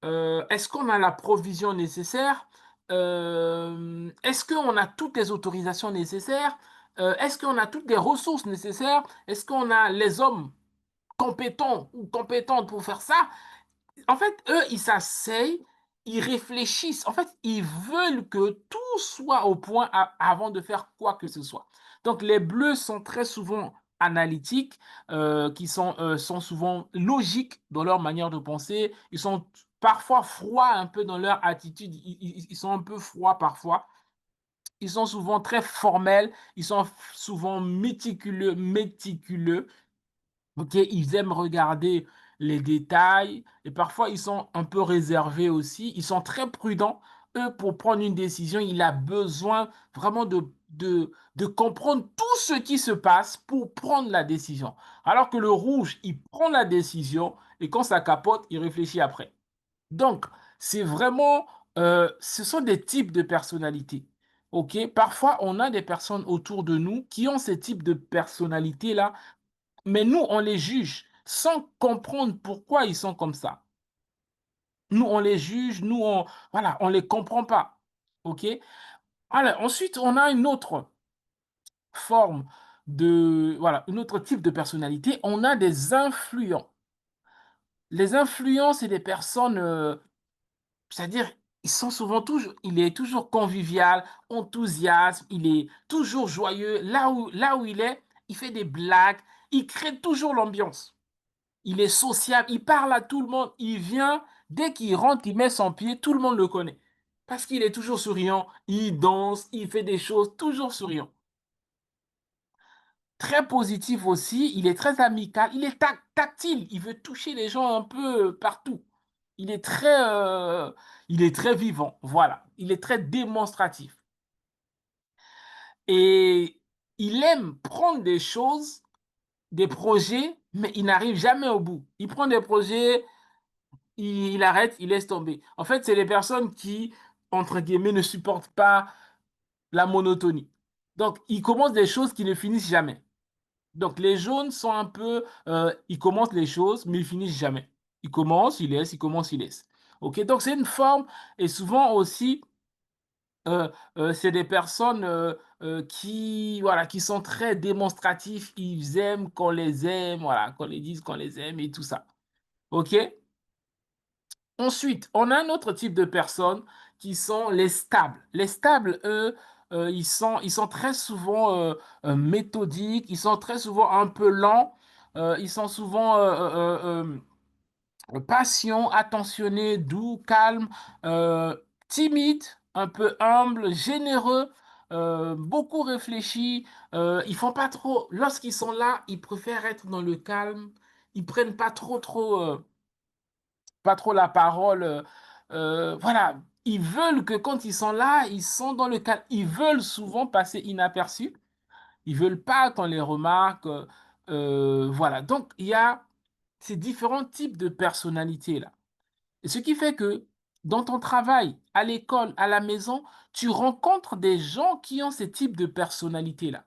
Est-ce qu'on a la provision nécessaire? Est-ce qu'on a toutes les autorisations nécessaires? Est-ce qu'on a toutes les ressources nécessaires? Est-ce qu'on a les hommes compétents ou compétentes pour faire ça? En fait, eux, ils s'asseyent, ils réfléchissent. En fait, ils veulent que tout soit au point avant de faire quoi que ce soit. Donc, les bleus sont très souvent analytiques, sont souvent logiques dans leur manière de penser. Ils sont parfois froids un peu dans leur attitude. Ils sont un peu froids parfois. Ils sont souvent très formels. Ils sont souvent méticuleux. OK, ils aiment regarder les détails et parfois ils sont un peu réservés aussi. Ils sont très prudents. Eux, pour prendre une décision, il a besoin vraiment de comprendre tout ce qui se passe pour prendre la décision. Alors que le rouge, il prend la décision et quand ça capote, il réfléchit après. Donc, c'est vraiment, ce sont des types de personnalités. OK, parfois on a des personnes autour de nous qui ont ces types de personnalités-là, mais nous, on les juge sans comprendre pourquoi ils sont comme ça. Nous, on les juge, voilà, on les comprend pas. OK? Alors, ensuite, on a une autre forme voilà, un autre type de personnalité. On a des influents. Les influents, c'est des personnes, c'est-à-dire, il est toujours convivial, enthousiaste, il est toujours joyeux. Là où il est, il fait des blagues, il crée toujours l'ambiance. Il est sociable, il parle à tout le monde, il vient, dès qu'il rentre, il met son pied, tout le monde le connaît. Parce qu'il est toujours souriant, il danse, il fait des choses, toujours souriant. Très positif aussi, il est très amical, il est tactile, il veut toucher les gens un peu partout. Il est il est très vivant, voilà. Il est très démonstratif. Et il aime prendre des choses, des projets, mais il n'arrive jamais au bout. Il prend des projets, il arrête, il laisse tomber. En fait, c'est les personnes qui, entre guillemets, ne supportent pas la monotonie. Donc, ils commencent des choses qui ne finissent jamais. Donc, les jaunes sont un peu, ils commencent les choses, mais ils finissent jamais. Ils commencent, ils laissent, ils commencent, ils laissent. OK? Donc, c'est une forme, et souvent aussi, c'est des personnes voilà, qui sont très démonstratifs. Ils aiment qu'on les aime, voilà, qu'on les dise qu'on les aime et tout ça. OK? Ensuite, on a un autre type de personnes qui sont les stables. Les stables, eux, ils sont très souvent méthodiques, ils sont très souvent un peu lents, ils sont souvent patients, attentionnés, doux, calmes, timides, un peu humbles, généreux, beaucoup réfléchis. Ils font pas trop, lorsqu'ils sont là, ils préfèrent être dans le calme. Ils prennent pas trop la parole. Voilà, ils veulent que quand ils sont là, ils sont dans le cadre. Ils veulent souvent passer inaperçus. Ils veulent pas qu'on les remarque. Voilà, donc il y a ces différents types de personnalités-là. Et ce qui fait que dans ton travail, à l'école, à la maison, tu rencontres des gens qui ont ces types de personnalités-là.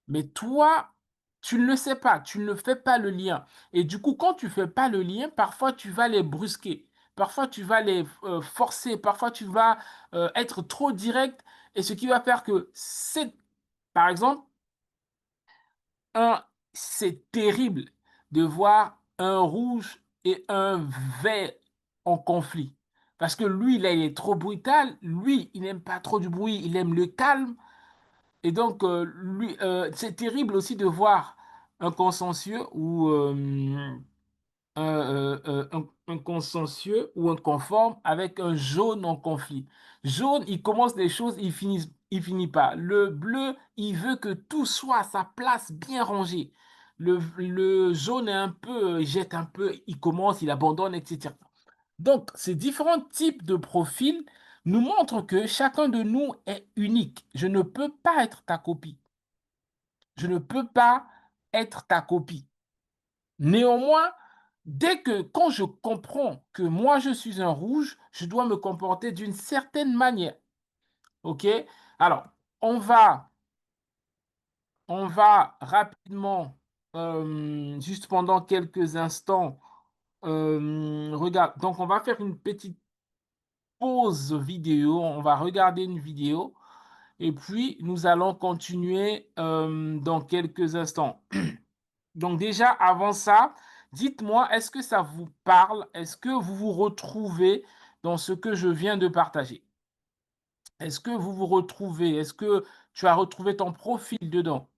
Mais toi, tu ne le sais pas, tu ne fais pas le lien. Et du coup, quand tu fais pas le lien, parfois tu vas les brusquer, parfois tu vas les forcer, parfois tu vas être trop direct. Et ce qui va faire que c'est, par exemple, un, c'est terrible de voir un rouge et un vert en conflit. Parce que lui, là, il est trop brutal. Lui, il n'aime pas trop du bruit, il aime le calme. Et donc, c'est terrible aussi de voir un consensueux ou un consensueux ou un conforme avec un jaune en conflit. Jaune, il commence les choses, il finit pas. Le bleu, il veut que tout soit à sa place, bien rangé. Le jaune est un peu, il jette un peu, il commence, il abandonne, etc. Donc, ces différents types de profils nous montrent que chacun de nous est unique. Je ne peux pas être ta copie. Je ne peux pas être ta copie. Néanmoins, quand je comprends que moi je suis un rouge, je dois me comporter d'une certaine manière. OK? Alors, on va, on va rapidement, juste pendant quelques instants, regarde, donc on va faire une petite pause vidéo, on va regarder une vidéo et puis nous allons continuer dans quelques instants. Donc déjà, avant ça, dites-moi, est-ce que ça vous parle? Est-ce que vous vous retrouvez dans ce que je viens de partager? Est-ce que vous vous retrouvez? Est-ce que tu as retrouvé ton profil dedans?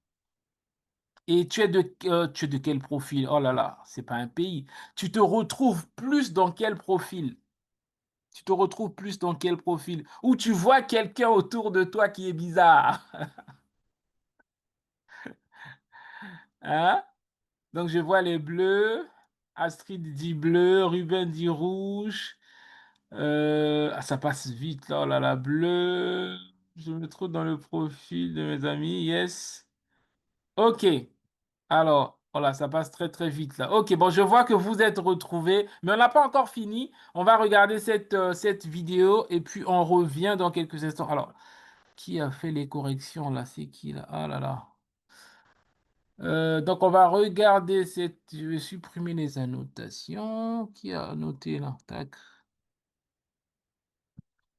Et tu es de quel profil? Oh là là, c'est pas un pays. Tu te retrouves plus dans quel profil? Tu te retrouves plus dans quel profil? Ou tu vois quelqu'un autour de toi qui est bizarre? Hein? Donc je vois les bleus, Astrid dit bleu, Ruben dit rouge. Ça passe vite là, oh là là, bleu. Je me trouve dans le profil de mes amis, yes. OK. Alors, voilà, ça passe très très vite là. OK, bon, je vois que vous êtes retrouvés, mais on n'a pas encore fini. On va regarder cette vidéo et puis on revient dans quelques instants. Alors, qui a fait les corrections là? C'est qui là? Ah là là. Donc on va regarder cette. Je vais supprimer les annotations. Qui a noté là? Tac.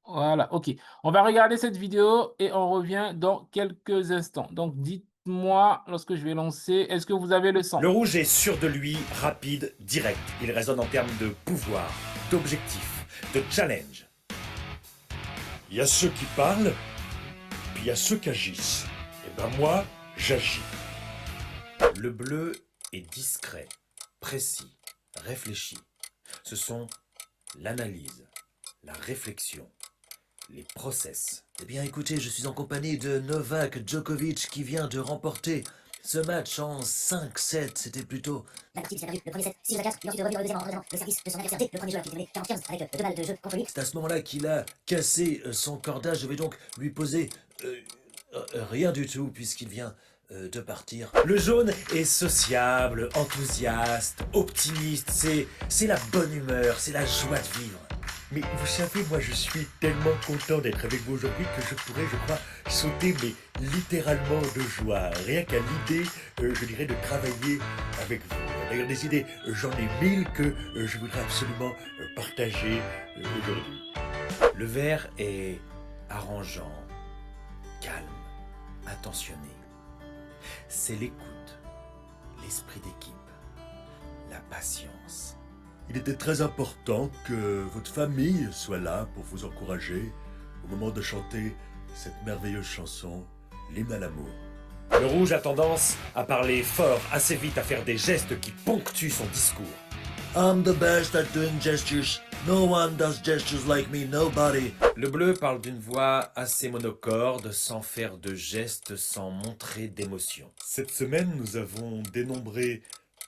Voilà, OK. On va regarder cette vidéo et on revient dans quelques instants. Donc dites-moi lorsque je vais lancer, est-ce que vous avez le son? Le rouge est sûr de lui, rapide, direct. Il résonne en termes de pouvoir, d'objectif, de challenge. Il y a ceux qui parlent, puis il y a ceux qui agissent. Et ben moi, j'agis. Le bleu est discret, précis, réfléchi. Ce sont l'analyse, la réflexion, les process. Eh bien écoutez, je suis en compagnie de Novak Djokovic qui vient de remporter ce match en 5-7, c'était plutôt... La partie s'est perdue, le premier set 6 à 4, puis ensuite de revenir au deuxième en redonnant le service de son adversaire dès le premier jeu qui tenait 40-15 avec 2 balles de jeu contre lui. C'est à ce moment-là qu'il a cassé son cordage, je vais donc lui poser rien du tout puisqu'il vient de partir. Le jaune est sociable, enthousiaste, optimiste. C'est la bonne humeur, c'est la joie de vivre. Mais vous savez, moi je suis tellement content d'être avec vous aujourd'hui que je pourrais, je crois, sauter, mais littéralement de joie. Rien qu'à l'idée, je dirais, de travailler avec vous. D'ailleurs, des idées, j'en ai 1000 que je voudrais absolument partager aujourd'hui. Le vert est arrangeant, calme, attentionné. C'est l'écoute, l'esprit d'équipe, la patience. Il était très important que votre famille soit là pour vous encourager au moment de chanter cette merveilleuse chanson, L'hymne à l'amour. Le rouge a tendance à parler fort, assez vite, à faire des gestes qui ponctuent son discours. I'm the best at doing gestures. No one does gestures like me, nobody. Le bleu parle d'une voix assez monocorde, sans faire de gestes, sans montrer d'émotion. Cette semaine, nous avons dénombré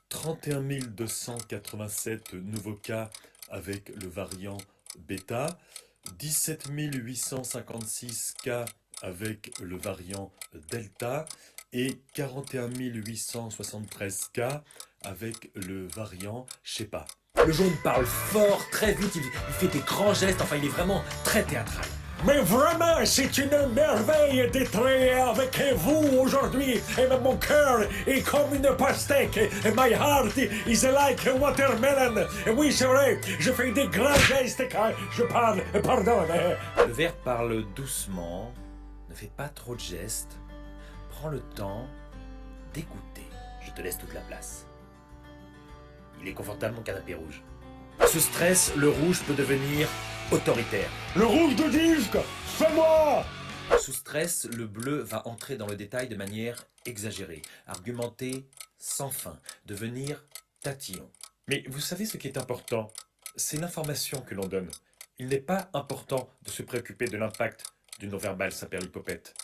31 287 nouveaux cas avec le variant bêta, 17 856 cas avec le variant delta et 41 873 cas avec le variant Shepa. Le jaune parle fort, très vite, il fait des grands gestes, enfin il est vraiment très théâtral. Mais vraiment, c'est une merveille d'être avec vous aujourd'hui. Et mon cœur est comme une pastèque. Et my heart is like a watermelon. Et oui, c'est vrai, je fais des grands gestes quand je parle. Pardon. Le vert parle doucement, ne fait pas trop de gestes, prends le temps d'écouter. Je te laisse toute la place. Il est confortable mon canapé rouge. Sous stress, le rouge peut devenir autoritaire. Le rouge de disque, c'est moi. Sous stress, le bleu va entrer dans le détail de manière exagérée, argumenter sans fin, devenir tatillon. Mais vous savez ce qui est important? C'est l'information que l'on donne. Il n'est pas important de se préoccuper de l'impact du non-verbal saperlipopette.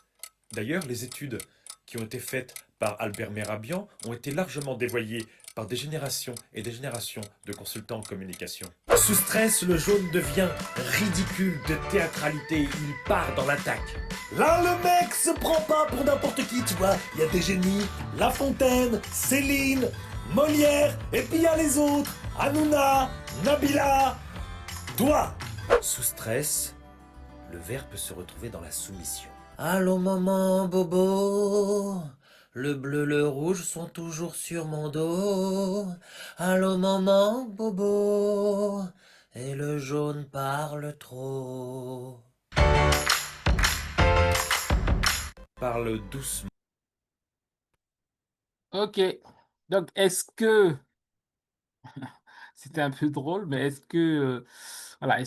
D'ailleurs, les études qui ont été faites par Albert Merabian ont été largement dévoyées par des générations et des générations de consultants en communication. Sous stress, le jaune devient ridicule de théâtralité, il part dans l'attaque. Là, le mec se prend pas pour n'importe qui, tu vois. Il y a des génies, La Fontaine, Céline, Molière, et puis il y a les autres, Hanouna, Nabila, toi. Sous stress, le vert peut se retrouver dans la soumission. Allô maman, bobo. Le bleu, le rouge sont toujours sur mon dos. Allô maman, bobo. Et le jaune parle trop. Parle doucement. Ok. Donc, est-ce que c'était un peu drôle, mais voilà,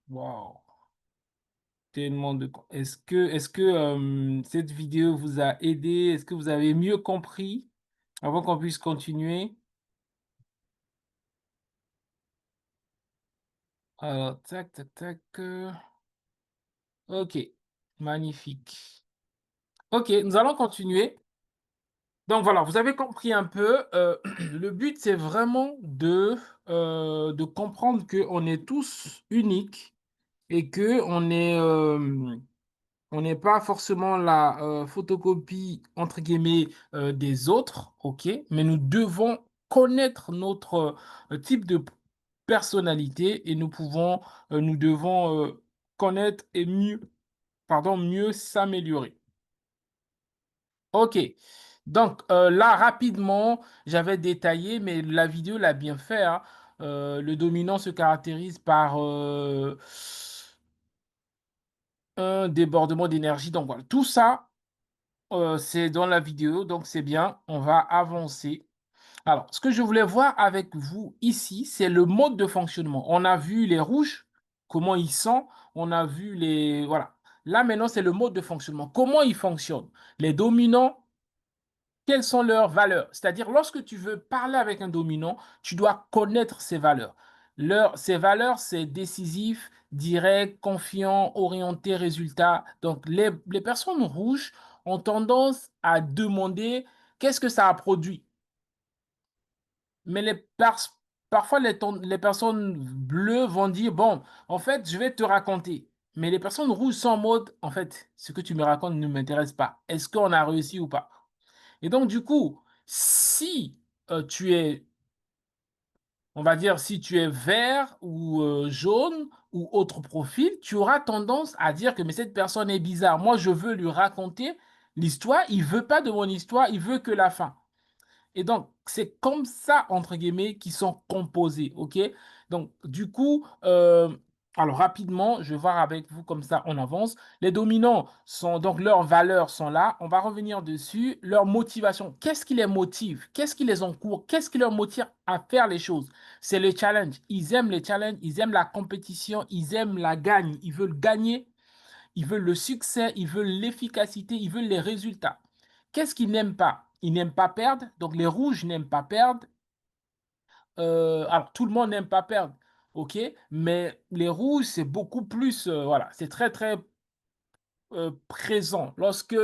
waouh, tellement de, cette vidéo vous a aidé? Est-ce que vous avez mieux compris avant qu'on puisse continuer? Alors, tac, tac, tac. Ok, magnifique. Ok, nous allons continuer. Donc voilà, vous avez compris un peu. Le but, c'est vraiment de comprendre qu'on est tous uniques et on n'est pas forcément la photocopie, entre guillemets, des autres, ok? Mais nous devons connaître notre type de personnalité et nous devons connaître et mieux s'améliorer. Ok. Donc là, rapidement, j'avais détaillé, mais la vidéo l'a bien fait, hein. Le dominant se caractérise par un débordement d'énergie. Donc voilà, tout ça, c'est dans la vidéo, donc c'est bien. On va avancer. Alors, ce que je voulais voir avec vous ici, c'est le mode de fonctionnement. On a vu les rouges, comment ils sont. On a vu les... Voilà. Là, maintenant, c'est le mode de fonctionnement. Comment ils fonctionnent? Les dominants, quelles sont leurs valeurs? C'est-à-dire, lorsque tu veux parler avec un dominant, tu dois connaître ses valeurs. Ses valeurs, c'est décisif, direct, confiant, orienté, résultat. Donc, les personnes rouges ont tendance à demander qu'est-ce que ça a produit. Mais parfois, les personnes bleues vont dire, bon, en fait, je vais te raconter. Mais les personnes rouges sont en mode, en fait, ce que tu me racontes ne m'intéresse pas. Est-ce qu'on a réussi ou pas? Et donc, du coup, si tu es, on va dire, si tu es vert ou jaune ou autre profil, tu auras tendance à dire que mais cette personne est bizarre. Moi, je veux lui raconter l'histoire. Il veut pas de mon histoire, il veut que la fin. Et donc, c'est comme ça, entre guillemets, qu'ils sont composés, OK? Donc, du coup, alors rapidement, je vais voir avec vous comme ça, on avance. Les dominants sont, donc leurs valeurs sont là. On va revenir dessus. Leur motivation, qu'est-ce qui les motive? Qu'est-ce qui les encourt? Qu'est-ce qui leur motive à faire les choses? C'est le challenge. Ils aiment les challenges, ils aiment la compétition, ils aiment la gagne. Ils veulent gagner, ils veulent le succès, ils veulent l'efficacité, ils veulent les résultats. Qu'est-ce qu'ils n'aiment pas? Ils n'aiment pas perdre. Donc, les rouges n'aiment pas perdre. Alors, tout le monde n'aime pas perdre, OK? Mais les rouges, c'est beaucoup plus, voilà, c'est très, très présent. Lorsque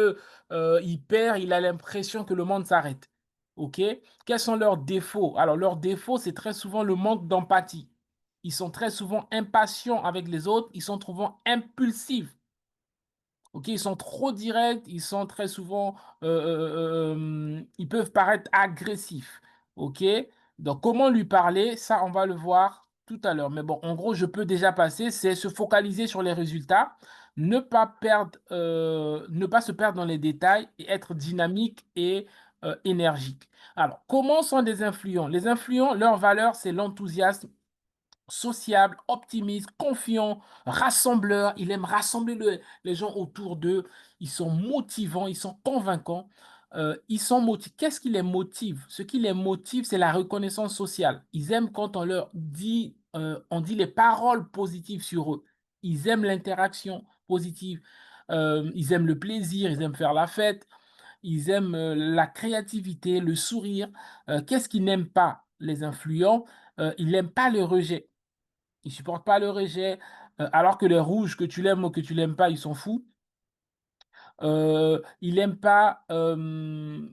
il perd, il a l'impression que le monde s'arrête, OK? Quels sont leurs défauts? Alors, leurs défauts, c'est très souvent le manque d'empathie. Ils sont très souvent impatients avec les autres. Ils sont souvent impulsifs. OK, ils sont trop directs, ils sont très souvent, ils peuvent paraître agressifs. OK? Donc comment lui parler? Ça, on va le voir tout à l'heure. Mais bon, en gros, je peux déjà passer, c'est se focaliser sur les résultats, ne pas se perdre dans les détails et être dynamique et énergique. Alors, comment sont des influents? Les influents, leur valeur, c'est l'enthousiasme, sociable, optimiste, confiant, rassembleur. Il aime rassembler les gens autour d'eux. Ils sont motivants, ils sont convaincants. Ils sont motivés. Qu'est-ce qui les motive? Ce qui les motive, c'est la reconnaissance sociale. Ils aiment quand on dit les paroles positives sur eux. Ils aiment l'interaction positive. Ils aiment le plaisir, ils aiment faire la fête. Ils aiment la créativité, le sourire. Qu'est-ce qu'ils n'aiment pas, les influents? Ils n'aiment pas le rejet. Ils supportent pas le rejet, alors que les rouges, que tu l'aimes ou que tu l'aimes pas, ils s'en foutent. Ils aiment pas, ils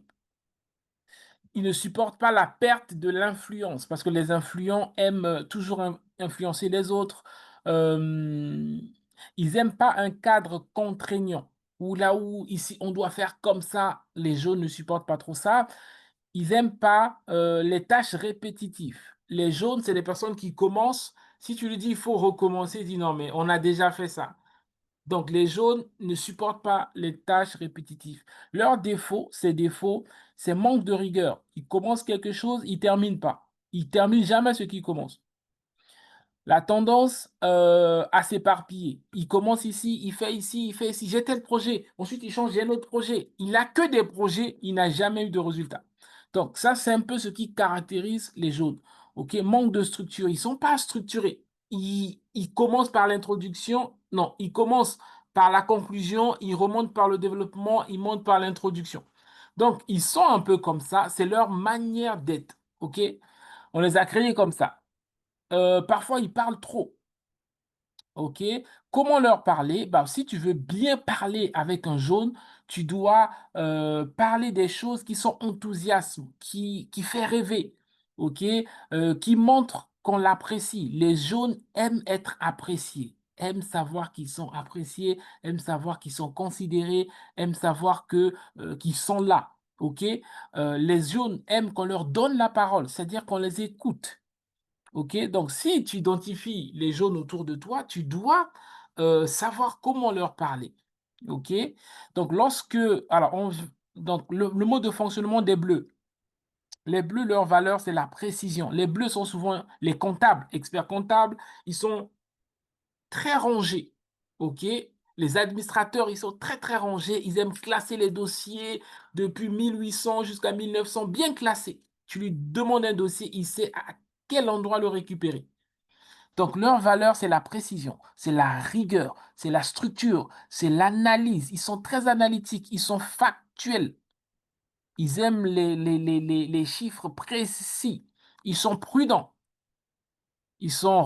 ne supportent pas la perte de l'influence parce que les influents aiment, toujours influencer les autres. Hem, Ils aiment pas un cadre contraignant où là où ici on doit faire comme ça, les jaunes ne supportent pas trop ça. Ils aiment pas, les tâches répétitives. Les jaunes, c'est des personnes qui commencent, si tu lui dis: «Il faut recommencer», il dit: «Non, mais on a déjà fait ça». Donc les jaunes ne supportent pas les tâches répétitives. Leur défaut, c'est manque de rigueur. Ils commencent quelque chose, ils terminent pas. Ils terminent jamais ce qu'ils commencent. La tendance, à s'éparpiller. Il commence ici, il fait ici, il fait ici. J'ai tel projet, ensuite il change, j'ai un autre projet. Il n'a que des projets, il n'a jamais eu de résultat. Donc ça, c'est un peu ce qui caractérise les jaunes. OK? Manque de structure, ils sont pas structurés. Ils commencent par l'introduction, non, ils commencent par la conclusion, ils remontent par le développement, ils montent par l'introduction. Donc ils sont un peu comme ça, c'est leur manière d'être. OK? On les a créés comme ça. Parfois, ils parlent trop. OK? Comment leur parler? Bah, si tu veux bien parler avec un jaune, tu dois, parler des choses qui sont enthousiastes, qui fait rêver, OK? Qui montrent qu'on l'apprécie. Les jaunes aiment être appréciés, aiment savoir qu'ils sont appréciés, aiment savoir qu'ils sont considérés, aiment savoir qu'ils sont là, OK? Les jaunes aiment qu'on leur donne la parole, c'est-à-dire qu'on les écoute. OK? Donc si tu identifies les jaunes autour de toi, tu dois, savoir comment leur parler. OK? Donc alors donc le mode de fonctionnement des bleus. Les bleus, leur valeur, c'est la précision. Les bleus sont souvent les comptables, experts comptables, ils sont très rangés. OK? Les administrateurs, ils sont très, très rangés. Ils aiment classer les dossiers depuis 1800 jusqu'à 1900, bien classés. Tu lui demandes un dossier, il sait à quel endroit le récupérer. Donc, leur valeur, c'est la précision, c'est la rigueur, c'est la structure, c'est l'analyse. Ils sont très analytiques, ils sont factuels. Ils aiment les chiffres précis. Ils sont prudents. Ils sont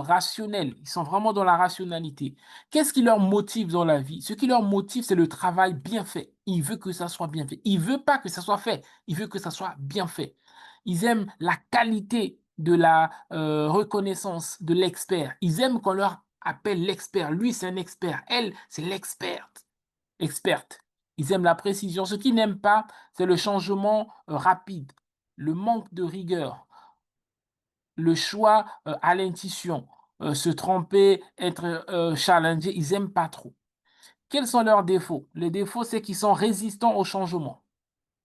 rationnels, ils sont vraiment dans la rationalité. Qu'est-ce qui leur motive dans la vie? Ce qui leur motive, c'est le travail bien fait. Il veut que ça soit bien fait. Il veut pas que ça soit fait, il veut que ça soit bien fait. Ils aiment la qualité de la, reconnaissance de l'expert. Ils aiment qu'on leur appelle l'expert. Lui, c'est un expert. Elle, c'est experte. Ils aiment la précision. Ce qu'ils n'aiment pas, c'est le changement, rapide, le manque de rigueur, le choix, à l'intuition, se tromper, être, challengé, ils aiment pas trop. Quels sont leurs défauts? Les défauts, c'est qu'ils sont résistants au changement.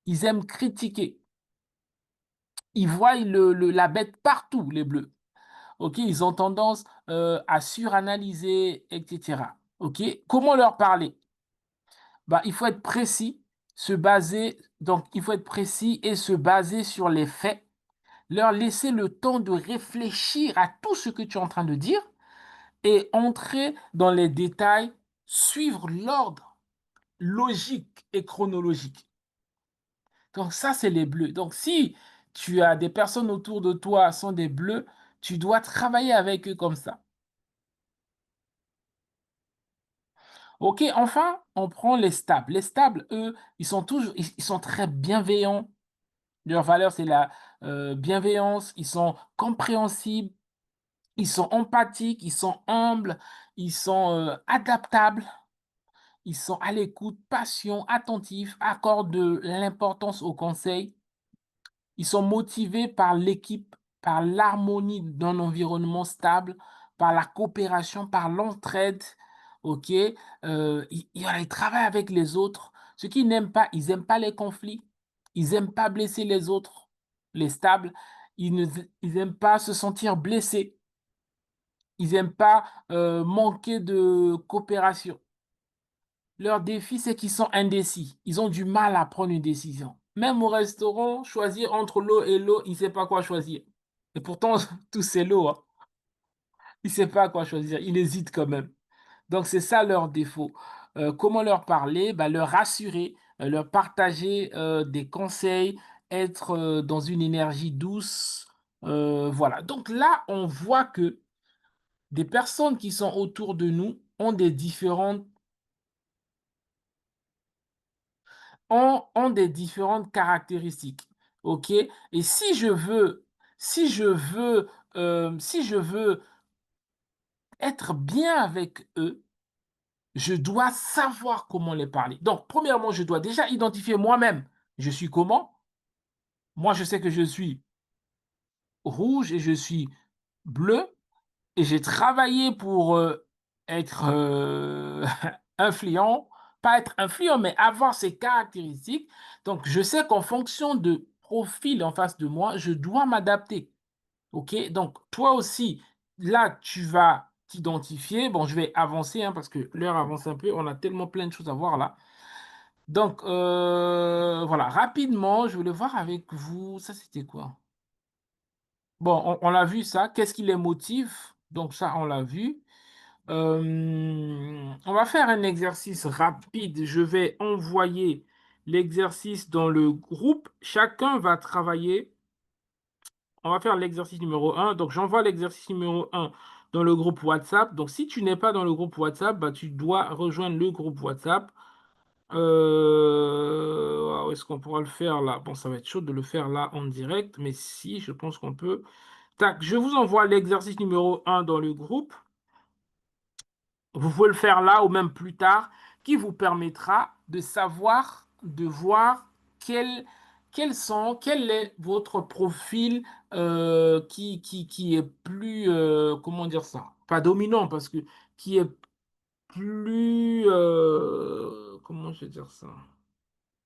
Ils aiment critiquer. Ils voient la bête partout, les bleus. OK? Ils ont tendance, à suranalyser et cetera. OK? Comment leur parler? Bah, il faut être précis, il faut être précis et se baser sur les faits, leur laisser le temps de réfléchir à tout ce que tu es en train de dire et entrer dans les détails, suivre l'ordre logique et chronologique. Donc ça, c'est les bleus. Donc si tu as des personnes autour de toi sont des bleus, tu dois travailler avec eux comme ça. OK, enfin, on prend les stables. Les stables, eux, ils sont très bienveillants. Leur valeur, c'est la, bienveillance. Ils sont compréhensibles, ils sont empathiques, ils sont humbles, ils sont, adaptables. ils sont à l'écoute, patients, attentifs, accordent de l'importance aux conseils. Ils sont motivés par l'équipe, par l'harmonie d'un environnement stable, par la coopération, par l'entraide, OK? Ils travaillent avec les autres. Ce qu'ils n'aiment pas, ils n'aiment pas les conflits, ils n'aiment pas blesser les autres, les stables. Ils n'aiment pas se sentir blessés, ils n'aiment pas, manquer de coopération. Leur défi, c'est qu'ils sont indécis. Ils ont du mal à prendre une décision. Même au restaurant, choisir entre l'eau et l'eau, il ne sait pas quoi choisir. Et pourtant, tout c'est l'eau, hein. Il ne sait pas quoi choisir. Il hésite quand même. Donc, c'est ça leur défaut. Comment leur parler? Bah, leur rassurer, leur partager des conseils, être dans une énergie douce. Voilà. Donc là, on voit que des personnes qui sont autour de nous ont des différentes caractéristiques, OK? Et si je veux être bien avec eux, je dois savoir comment les parler. Donc premièrement, je dois déjà identifier moi-même, je suis comment? Moi, je sais que je suis rouge et je suis bleu et j'ai travaillé pour, être, influent, pas être influent, mais avoir ces caractéristiques. Donc je sais qu'en fonction de profil en face de moi, je dois m'adapter, OK? Donc toi aussi, là, tu vas t'identifier. Bon, je vais avancer, hein, parce que l'heure avance un peu, on a tellement plein de choses à voir là. Donc voilà, rapidement, je voulais voir avec vous, ça c'était quoi? Bon, on l'a vu ça, qu'est-ce qui les motive? Donc ça, on l'a vu. On va faire un exercice rapide. Je vais envoyer l'exercice dans le groupe. Chacun va travailler. On va faire l'exercice numéro 1. Donc, j'envoie l'exercice numéro 1 dans le groupe WhatsApp. Donc, si tu n'es pas dans le groupe WhatsApp, bah, tu dois rejoindre le groupe WhatsApp. Où est-ce qu'on pourra le faire là? Bon, ça va être chaud de le faire là en direct, mais si, je pense qu'on peut. Tac, je vous envoie l'exercice numéro 1 dans le groupe. Vous pouvez le faire là ou même plus tard, qui vous permettra de savoir, de voir quel, quel est votre profil qui est plus, comment dire ça? Pas dominant, parce que qui est plus, comment je vais dire ça?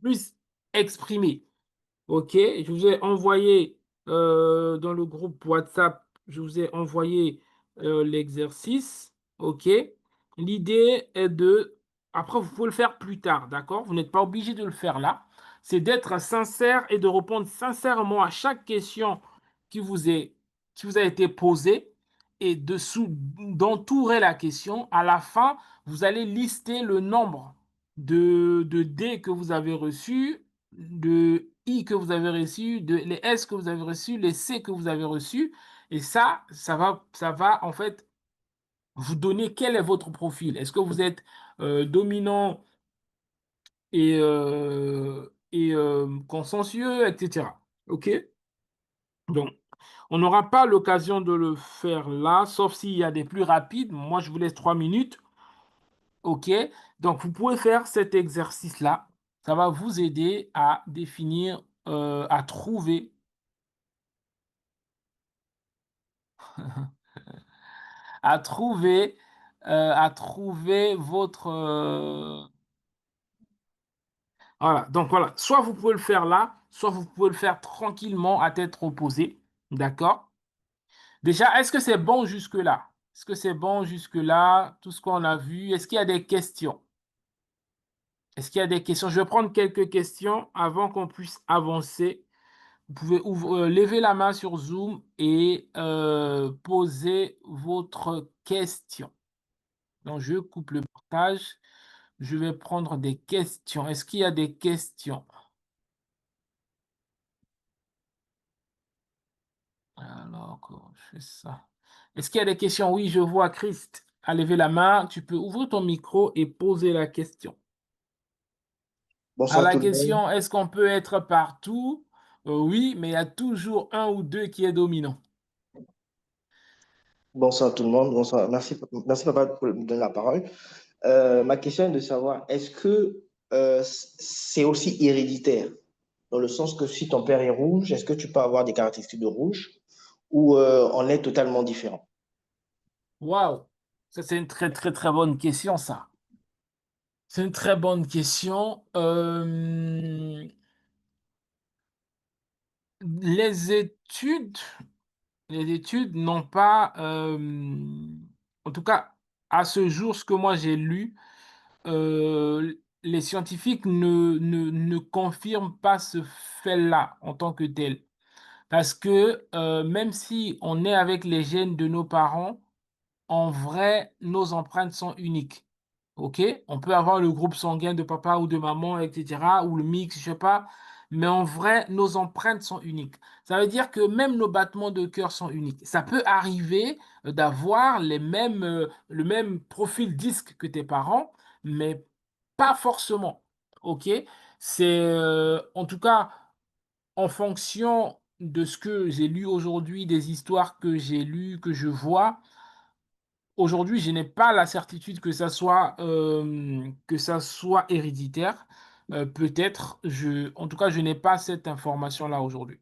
Plus exprimé. OK, je vous ai envoyé dans le groupe WhatsApp, je vous ai envoyé l'exercice. OK. L'idée est de, après, vous pouvez le faire plus tard, d'accord? Vous n'êtes pas obligé de le faire là. C'est d'être sincère et de répondre sincèrement à chaque question qui vous est, qui vous a été posée et d'entourer la question. À la fin, vous allez lister le nombre de D que vous avez reçus, de I que vous avez reçu, les S que vous avez reçus, les C que vous avez reçus. Et ça va en fait vous donner quel est votre profil. Est-ce que vous êtes dominant et consciencieux, etc. OK? Donc, on n'aura pas l'occasion de le faire là, sauf s'il y a des plus rapides. Moi, je vous laisse 3 minutes. OK? Donc, vous pouvez faire cet exercice-là. Ça va vous aider à définir, à trouver à trouver votre, voilà. Donc voilà, soit vous pouvez le faire là, soit vous pouvez le faire tranquillement à tête reposée. D'accord? Déjà, est-ce que c'est bon jusque-là? Est-ce que c'est bon jusque-là, tout ce qu'on a vu? Est-ce qu'il y a des questions? Est-ce qu'il y a des questions? Je vais prendre quelques questions avant qu'on puisse avancer. Vous pouvez lever la main sur Zoom et poser votre question. Donc, je coupe le partage. Je vais prendre des questions. Est-ce qu'il y a des questions? Alors, comment je fais ça? Est-ce qu'il y a des questions? Oui, je vois Christ a levé la main. Tu peux ouvrir ton micro et poser la question. À Bonsoir la tout le monde. question, est-ce qu'on peut être partout? Oui, mais il y a toujours un ou deux qui est dominant. Bonsoir tout le monde. Bonsoir. Merci, merci papa pour me donner la parole. Ma question est de savoir, est-ce que c'est aussi héréditaire? Dans le sens que si ton père est rouge, est-ce que tu peux avoir des caractéristiques de rouge ou on est totalement différent? Waouh! Ça, c'est une très, très, très bonne question, ça. C'est une très bonne question. Les études, les études n'ont pas, en tout cas, à ce jour, ce que moi j'ai lu, les scientifiques ne confirment pas ce fait-là en tant que tel. Parce que même si on est avec les gènes de nos parents, en vrai, nos empreintes sont uniques. OK? On peut avoir le groupe sanguin de papa ou de maman, et cetera, ou le mix, je sais pas, mais en vrai, nos empreintes sont uniques. Ça veut dire que même nos battements de cœur sont uniques. Ça peut arriver, d'avoir le même profil disque que tes parents, mais pas forcément. OK? C'est, en tout cas, en fonction de ce que j'ai lu aujourd'hui, des histoires que j'ai lues, que je vois, aujourd'hui, je n'ai pas la certitude que ça soit héréditaire. Peut-être, en tout cas, je n'ai pas cette information-là aujourd'hui.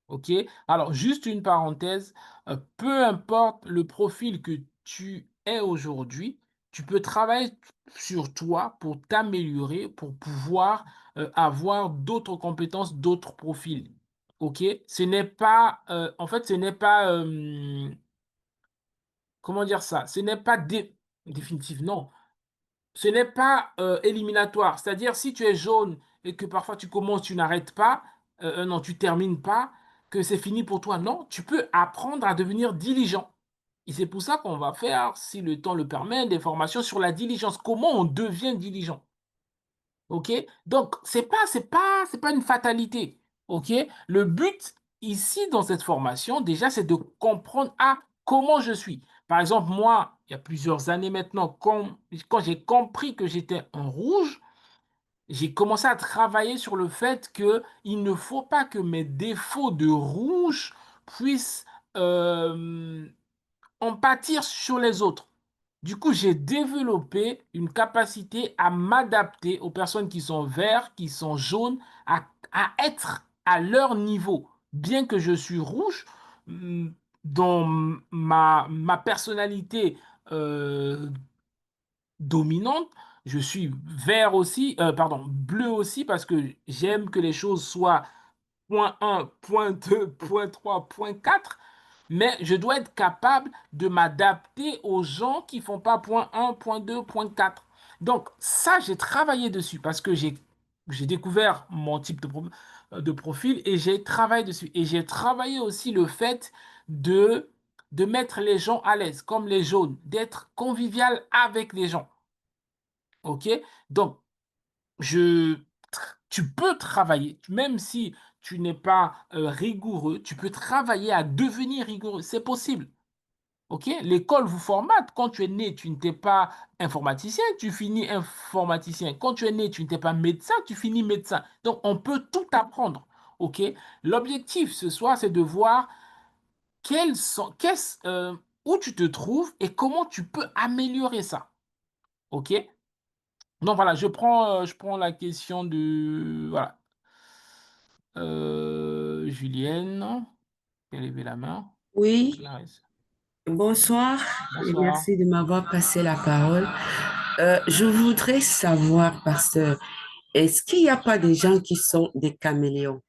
OK? Alors, juste une parenthèse, peu importe le profil que tu es aujourd'hui, tu peux travailler sur toi pour t'améliorer, pour pouvoir, avoir d'autres compétences, d'autres profils. OK? Ce n'est pas, en fait, ce n'est pas, comment dire ça? Ce n'est pas définitif, non. Ce n'est pas, éliminatoire. C'est-à-dire si tu es jaune et que parfois tu commences, tu n'arrêtes pas, non, tu termines pas, que c'est fini pour toi. Non, tu peux apprendre à devenir diligent et c'est pour ça qu'on va faire, si le temps le permet, des formations sur la diligence. Comment on devient diligent? OK? Donc c'est pas une fatalité. OK? Le but ici dans cette formation, déjà, c'est de comprendre: «Ah, comment je suis?» Par exemple, moi, il y a plusieurs années maintenant, quand j'ai compris que j'étais un rouge, j'ai commencé à travailler sur le fait qu'il ne faut pas que mes défauts de rouge puissent, hem en pâtir sur les autres. Du coup, j'ai développé une capacité à m'adapter aux personnes qui sont verts, qui sont jaunes, à être à leur niveau. Bien que je suis rouge, mm, dans ma personnalité euh, dominante, je suis vert aussi, pardon, bleu aussi, parce que j'aime que les choses soient point 1, point 2, point 3, point 4, mais je dois être capable de m'adapter aux gens qui font pas point 1, point 2, point 4. Donc ça, j'ai travaillé dessus parce que j'ai découvert mon type de profil et j'ai travaillé dessus. Et j'ai travaillé aussi le fait de, de mettre les gens à l'aise, comme les jaunes, d'être convivial avec les gens. OK? Donc, je tu peux travailler, même si tu n'es pas, rigoureux, tu peux travailler à devenir rigoureux, c'est possible, OK? L'école vous formate. Quand tu es né, tu n'étais pas informaticien, tu finis informaticien. Quand tu es né, tu n'étais pas médecin, tu finis médecin. Donc on peut tout apprendre, OK? L'objectif ce soir, c'est de voir quels sont qu'est-ce, où tu te trouves et comment tu peux améliorer ça, OK? Donc voilà, je prends la question de voilà, Julienne, qui a levé la main. Oui, Clarisse. bonsoir et Bonsoir. merci de m'avoir passé la parole. Je voudrais savoir, pasteur, est-ce qu'il n'y a pas des gens qui sont des caméléons?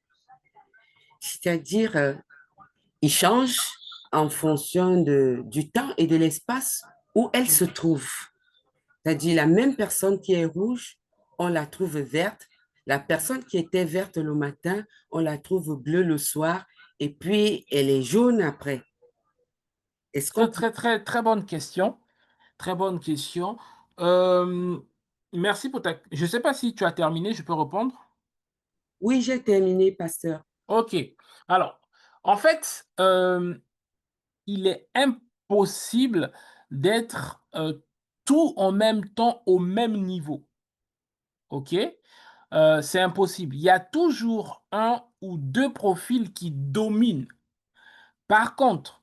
C'est-à-dire, ils changent en fonction du temps et de l'espace où elles se trouvent. C'est-à-dire, la même personne qui est rouge, on la trouve verte. La personne qui était verte le matin, on la trouve bleue le soir. Et puis, elle est jaune après. Est-ce qu'on Très, peut... très, très, très bonne question. Très bonne question. Euh, merci pour ta... Je ne sais pas si tu as terminé, je peux répondre? Oui, j'ai terminé, pasteur. OK. Alors, en fait, il est impossible d'être tout en même temps au même niveau. OK? C'est impossible. Il y a toujours un ou deux profils qui dominent. Par contre,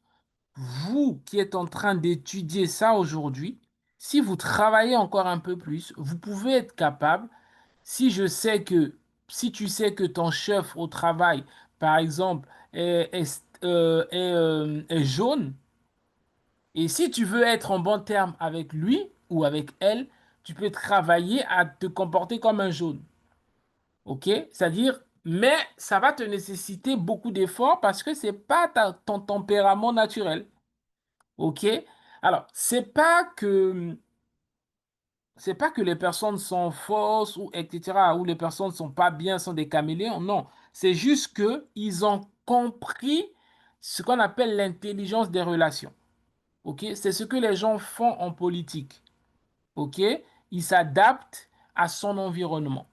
vous qui êtes en train d'étudier ça aujourd'hui, si vous travaillez encore un peu plus, vous pouvez être capable, si je sais que, si tu sais que ton chef au travail, par exemple, est jaune, et si tu veux être en bon terme avec lui ou avec elle, tu peux travailler à te comporter comme un jaune. OK? C'est-à-dire, mais ça va te nécessiter beaucoup d'efforts parce que c'est pas ton tempérament naturel. OK? Alors, c'est pas que les personnes sont fausses ou etc. ou les personnes sont pas bien, sont des caméléons. Non, c'est juste que ils ont compris ce qu'on appelle l'intelligence des relations. OK? C'est ce que les gens font en politique. OK? Ils s'adaptent à son environnement.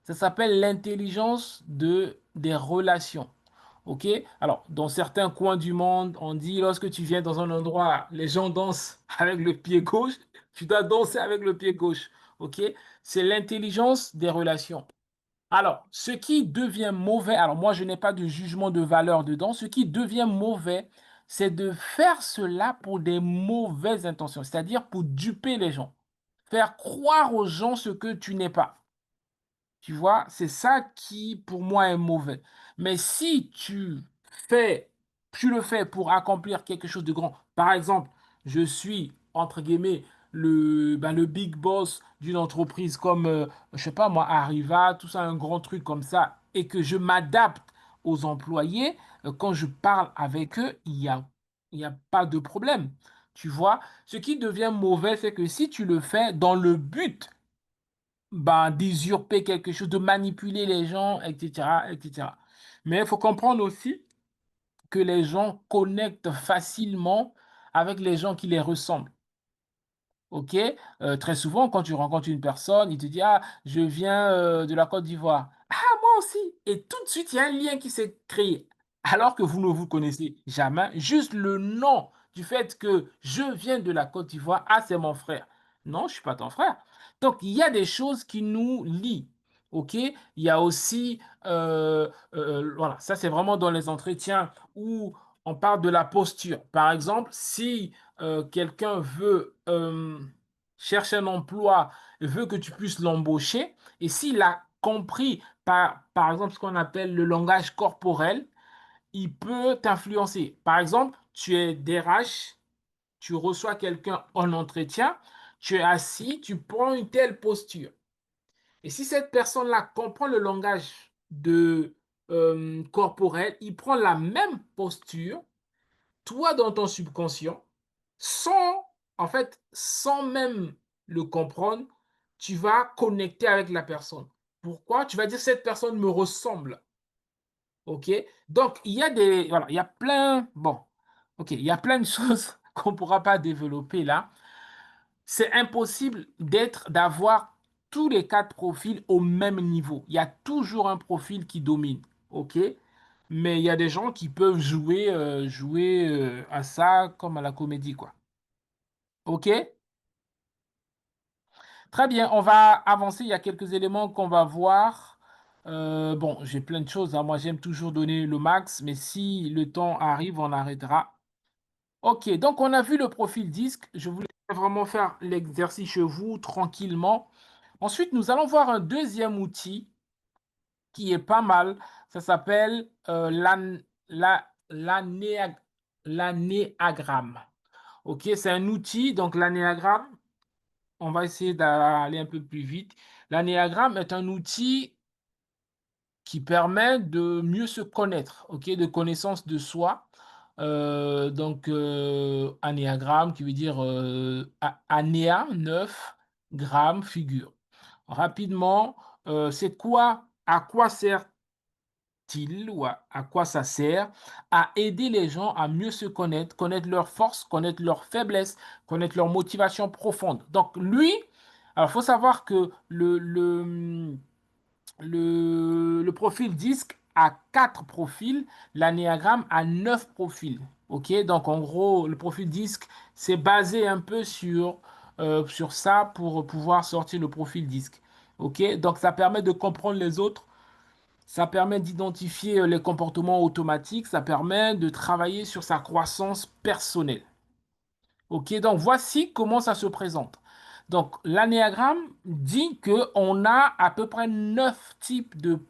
Ça s'appelle l'intelligence des relations. OK? Alors, dans certains coins du monde, on dit lorsque tu viens dans un endroit, les gens dansent avec le pied gauche, tu dois danser avec le pied gauche. OK? C'est l'intelligence des relations. Alors, ce qui devient mauvais, alors moi je n'ai pas de jugement de valeur dedans, ce qui devient mauvais, c'est de faire cela pour des mauvaises intentions, c'est-à-dire pour duper les gens, faire croire aux gens ce que tu n'es pas. Tu vois, c'est ça qui, pour moi, est mauvais. Mais si fais, tu le fais pour accomplir quelque chose de grand, par exemple, je suis, entre guillemets, le big boss d'une entreprise comme, je sais pas moi, Arriva, tout ça, un grand truc comme ça, et que je m'adapte aux employés, quand je parle avec eux, il y a pas de problème. Tu vois, ce qui devient mauvais, c'est que si tu le fais dans le but ben, d'usurper quelque chose, de manipuler les gens, etc., etc. Mais il faut comprendre aussi que les gens connectent facilement avec les gens qui les ressemblent. OK? Très souvent, quand tu rencontres une personne, il te dit: «Ah, je viens, de la Côte d'Ivoire». «Ah, moi aussi!» Et tout de suite, il y a un lien qui s'est créé. Alors que vous ne vous connaissez jamais, juste le nom du fait que je viens de la Côte d'Ivoire, «Ah, c'est mon frère». Non, je ne suis pas ton frère. Donc, il y a des choses qui nous lient. OK? Il y a aussi, voilà, ça c'est vraiment dans les entretiens où on parle de la posture. Par exemple, si quelqu'un veut chercher un emploi, veut que tu puisses l'embaucher, et s'il a compris par exemple ce qu'on appelle le langage corporel, il peut t'influencer. Par exemple, tu es DRH, tu reçois quelqu'un en entretien, tu es assis, tu prends une telle posture. Et si cette personne-là comprend le langage corporel, il prend la même posture toi dans ton subconscient, sans, en fait, sans même le comprendre, tu vas connecter avec la personne. Pourquoi? Tu vas dire cette personne me ressemble. OK? Donc, il y a voilà, il y a plein, bon, OK, il y a plein de choses qu'on ne pourra pas développer là. C'est impossible d'avoir tous les quatre profils au même niveau. Il y a toujours un profil qui domine. OK? Mais il y a des gens qui peuvent jouer à ça comme à la comédie, quoi. OK? Très bien, on va avancer. Il y a quelques éléments qu'on va voir. Bon, j'ai plein de choses, hein. Moi, j'aime toujours donner le max, mais si le temps arrive, on arrêtera. OK, donc on a vu le profil disque. Je voulais vraiment faire l'exercice chez vous tranquillement. Ensuite, nous allons voir un deuxième outil qui est pas mal. Ça s'appelle l'anéagramme. OK, c'est un outil. Donc, l'anéagramme, on va essayer d'aller un peu plus vite. L'anéagramme est un outil qui permet de mieux se connaître, OK, de connaissance de soi. Donc, anéagramme qui veut dire anéa, 9, gramme, figure. Rapidement, c'est quoi, à quoi sert-il ou à quoi ça sert? À aider les gens à mieux se connaître, connaître leurs forces, connaître leurs faiblesses, connaître leurs motivations profondes. Donc, lui, alors, il faut savoir que le profil disque a 4 profils, l'anéagramme a 9 profils. OK? Donc, en gros, le profil disque, c'est basé un peu sur ça pour pouvoir sortir le profil disque. OK? Donc, ça permet de comprendre les autres, ça permet d'identifier les comportements automatiques, ça permet de travailler sur sa croissance personnelle. OK? Donc, voici comment ça se présente. Donc, l'anéagramme dit qu'on a à peu près 9 types de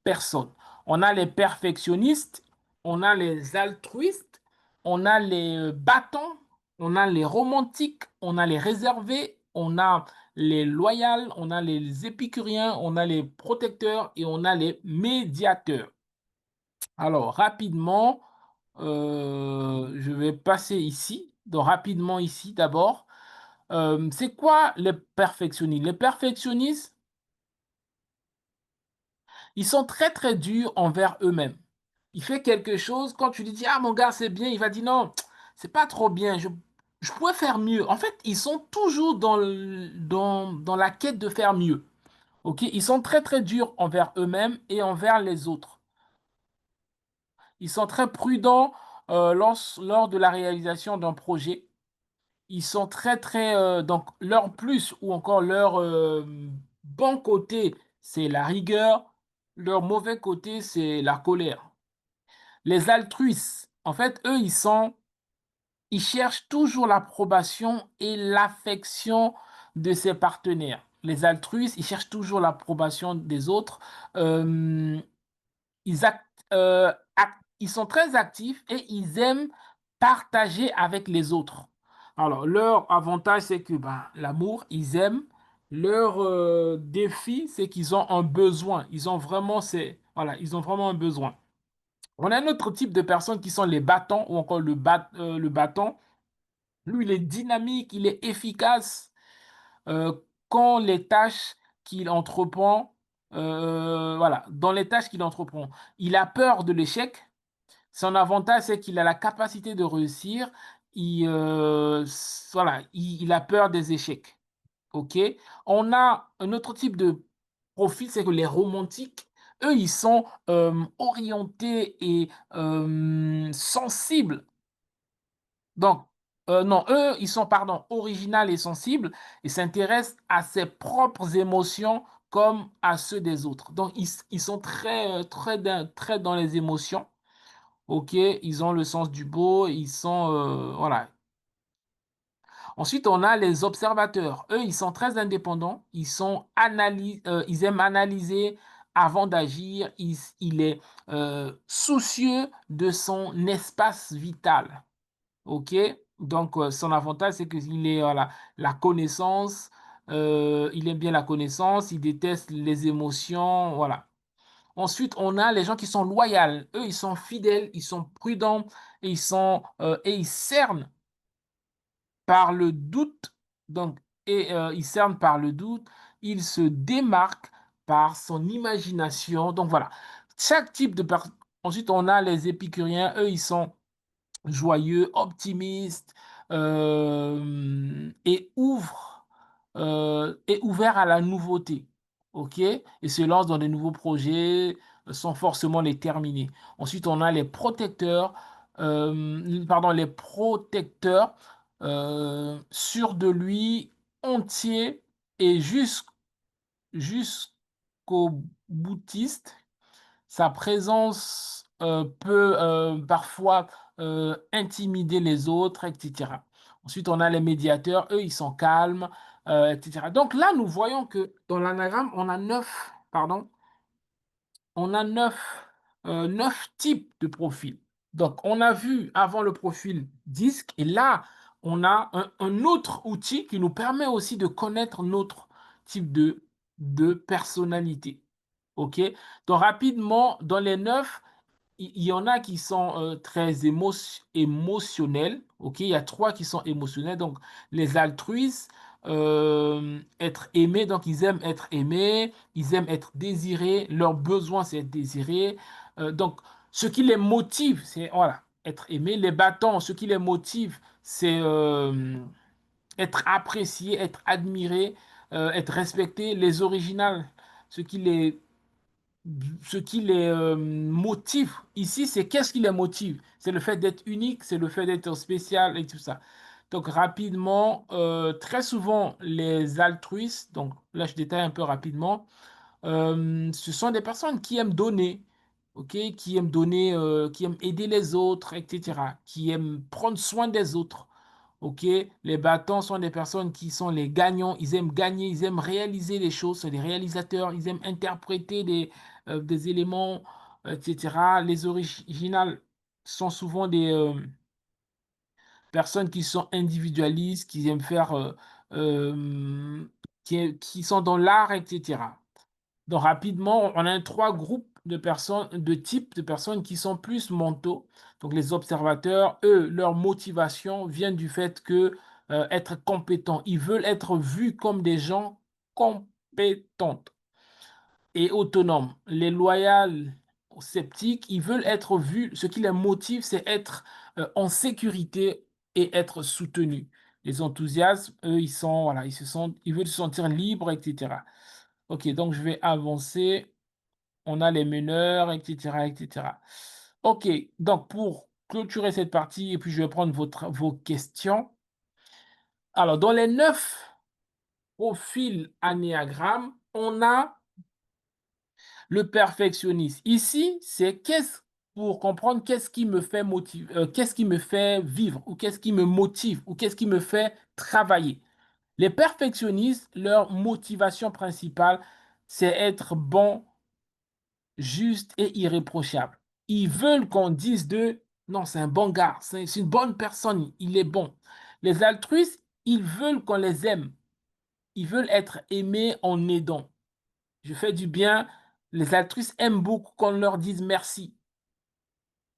personnes. On a les perfectionnistes, on a les altruistes, on a les battants, on a les romantiques, on a les réservés, on a les loyaux, on a les épicuriens, on a les protecteurs et on a les médiateurs. Alors, rapidement, je vais passer ici. Donc, rapidement ici d'abord. C'est quoi les perfectionnistes? Les perfectionnistes, ils sont très très durs envers eux-mêmes. Il fait quelque chose, quand tu lui dis, ah mon gars, c'est bien, il va dire non, c'est pas trop bien, je pourrais faire mieux. En fait, ils sont toujours dans la quête de faire mieux. Ok? Ils sont très très durs envers eux-mêmes et envers les autres. Ils sont très prudents lors de la réalisation d'un projet. Ils sont très, très... donc, leur plus ou encore leur bon côté, c'est la rigueur. Leur mauvais côté, c'est la colère. Les altruistes, en fait, eux, ils cherchent toujours l'approbation et l'affection de ses partenaires. Les altruistes, ils cherchent toujours l'approbation des autres. Euh, ils sont très actifs et ils aiment partager avec les autres. Alors, leur avantage, c'est que ben, l'amour, ils aiment. Leur défi, c'est qu'ils ont un besoin. Voilà, ils ont vraiment un besoin. On a un autre type de personnes qui sont les battants ou encore le battant. Lui, il est dynamique, il est efficace euh, quand les tâches qu'il entreprend, voilà, dans les tâches qu'il entreprend. Il a peur de l'échec. Son avantage, c'est qu'il a la capacité de réussir. Voilà, il a peur des échecs. OK? On a un autre type de profil, c'est que les romantiques, eux, ils sont orientés et sensibles. Donc, non, eux, ils sont, pardon, original et sensibles et s'intéressent à ses propres émotions comme à ceux des autres. Donc, ils sont très dans les émotions. OK, ils ont le sens du beau, ils sont, voilà. Ensuite, on a les observateurs. Eux, ils sont très indépendants. Ils aiment analyser avant d'agir. Il est soucieux de son espace vital. OK? Donc, son avantage, c'est qu'il est, voilà, la connaissance. Il aime bien la connaissance. Il déteste les émotions. Voilà. Ensuite, on a les gens qui sont loyaux. Eux, ils sont fidèles, ils sont prudents et ils cernent par le doute. Donc, ils cernent par le doute. Ils se démarquent par son imagination. Donc, voilà. Chaque type de personne. Ensuite, on a les épicuriens. Eux, ils sont joyeux, optimiste et ouvert à la nouveauté. OK? Et se lance dans de nouveaux projets sans forcément les terminer. Ensuite, on a les protecteurs, les protecteurs sûrs de lui, entiers et jusqu'au boutiste. Sa présence peut parfois intimider les autres, etc. Ensuite, on a les médiateurs, eux, ils sont calmes, etc. Donc là, nous voyons que dans l'anagramme, on a neuf types de profils. Donc, on a vu avant le profil disque, et là, on a un autre outil qui nous permet aussi de connaître notre type de personnalité. OK? Donc, rapidement, dans les 9, il y en a qui sont très émotionnels. OK? Il y a 3 qui sont émotionnels. Donc, les altruistes, être aimés. Donc, ils aiment être aimés. Ils aiment être désirés. Leur besoin, c'est être désiré. Donc, ce qui les motive, c'est voilà, être aimé. Les battants, ce qui les motive, c'est être apprécié, être admiré, être respecté. Les originales, ce qui les motive ici, c'est qu'est-ce qui les motive? C'est le fait d'être unique, c'est le fait d'être spécial et tout ça. Donc rapidement, très souvent les altruistes, donc là je détaille un peu rapidement, ce sont des personnes qui aiment donner, ok, qui aiment donner, qui aiment aider les autres, etc., qui aiment prendre soin des autres. OK? Les battants sont des personnes qui sont les gagnants. Ils aiment gagner, ils aiment réaliser les choses. C'est des réalisateurs. Ils aiment interpréter des éléments, etc. Les originales sont souvent des personnes qui sont individualistes, qui aiment faire, qui sont dans l'art, etc. Donc rapidement, on a trois groupes de personnes, de types de personnes qui sont plus mentaux. Donc les observateurs, eux, leur motivation vient du fait que être compétents, ils veulent être vus comme des gens compétents et autonomes. Les loyaux sceptiques, ils veulent être vus, ce qui les motive, c'est être en sécurité et être soutenus. Les enthousiastes, eux, voilà, ils veulent se sentir libres, etc. Ok, donc je vais avancer. On a les meneurs, etc., etc. Ok, donc pour clôturer cette partie, et puis je vais prendre vos questions. Alors, dans les 9 profils anéagrammes, on a le perfectionniste. Ici, c'est pour comprendre qu'est-ce qui me fait qu'est-ce qui me fait vivre, ou qu'est-ce qui me motive, ou qu'est-ce qui me fait travailler. Les perfectionnistes, leur motivation principale, c'est être bon, juste et irréprochable. Ils veulent qu'on dise d'eux, non, c'est un bon gars, c'est une bonne personne, il est bon. Les altruistes, ils veulent qu'on les aime. Ils veulent être aimés en aidant. Je fais du bien. Les altruistes aiment beaucoup qu'on leur dise merci,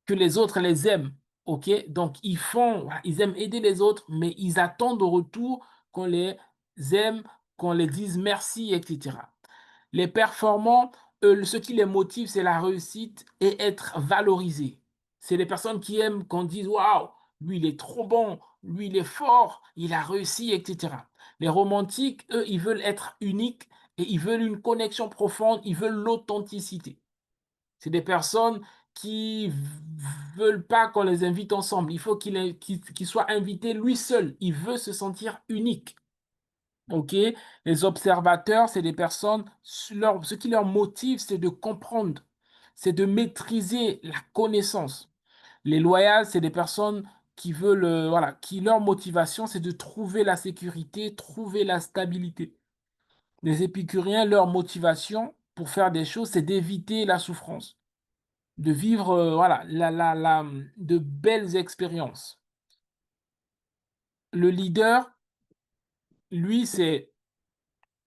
que les autres les aiment. OK? Donc, voilà, ils aiment aider les autres, mais ils attendent au retour qu'on les aime, qu'on les dise merci, etc. Les performants, ce qui les motive, c'est la réussite et être valorisé. C'est les personnes qui aiment qu'on dise waouh, lui il est trop bon, lui il est fort, il a réussi, etc. Les romantiques, eux, ils veulent être uniques et ils veulent une connexion profonde, ils veulent l'authenticité. C'est des personnes qui veulent pas qu'on les invite ensemble. Il faut qu'il soit invité lui seul. Il veut se sentir unique. OK? Les observateurs, c'est des personnes, ce qui leur motive, c'est de comprendre, c'est de maîtriser la connaissance. Les loyaux, c'est des personnes qui veulent, voilà, qui leur motivation, c'est de trouver la sécurité, trouver la stabilité. Les épicuriens, leur motivation pour faire des choses, c'est d'éviter la souffrance, de vivre, voilà, de belles expériences. Le leader, lui, c'est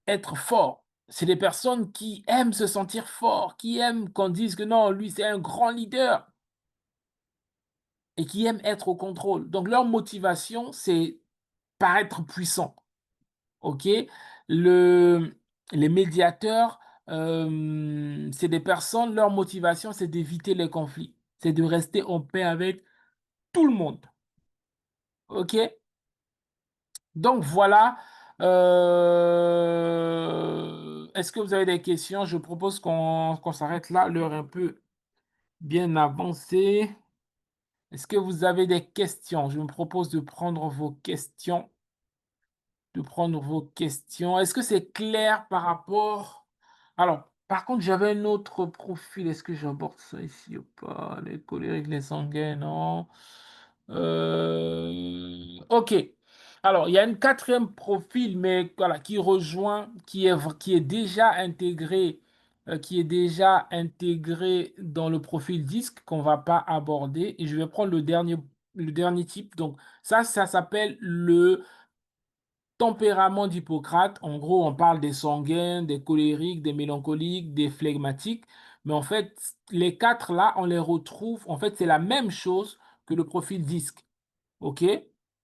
être fort. C'est des personnes qui aiment se sentir fort, qui aiment qu'on dise que non, lui, c'est un grand leader et qui aiment être au contrôle. Donc, leur motivation, c'est paraître puissant. OK? Le, les médiateurs, c'est des personnes, leur motivation, c'est d'éviter les conflits. C'est de rester en paix avec tout le monde. OK? Donc, voilà. Est-ce que vous avez des questions? Je propose qu'on s'arrête là. L'heure est un peu bien avancée. Est-ce que vous avez des questions? Je me propose de prendre vos questions. Est-ce que c'est clair par rapport... Alors, par contre, j'avais un autre profil. Est-ce que j'aborde ça ici ou pas? Les colériques, les sanguins, non. OK. Alors, il y a une quatrième profil, mais voilà, qui rejoint, qui est déjà intégré, dans le profil disque qu'on va pas aborder. Et je vais prendre le dernier type. Donc, ça s'appelle le tempérament d'Hippocrate. En gros, on parle des sanguins, des colériques, des mélancoliques, des flegmatiques. Mais en fait, les quatre là, on les retrouve. En fait, c'est la même chose que le profil disque. OK?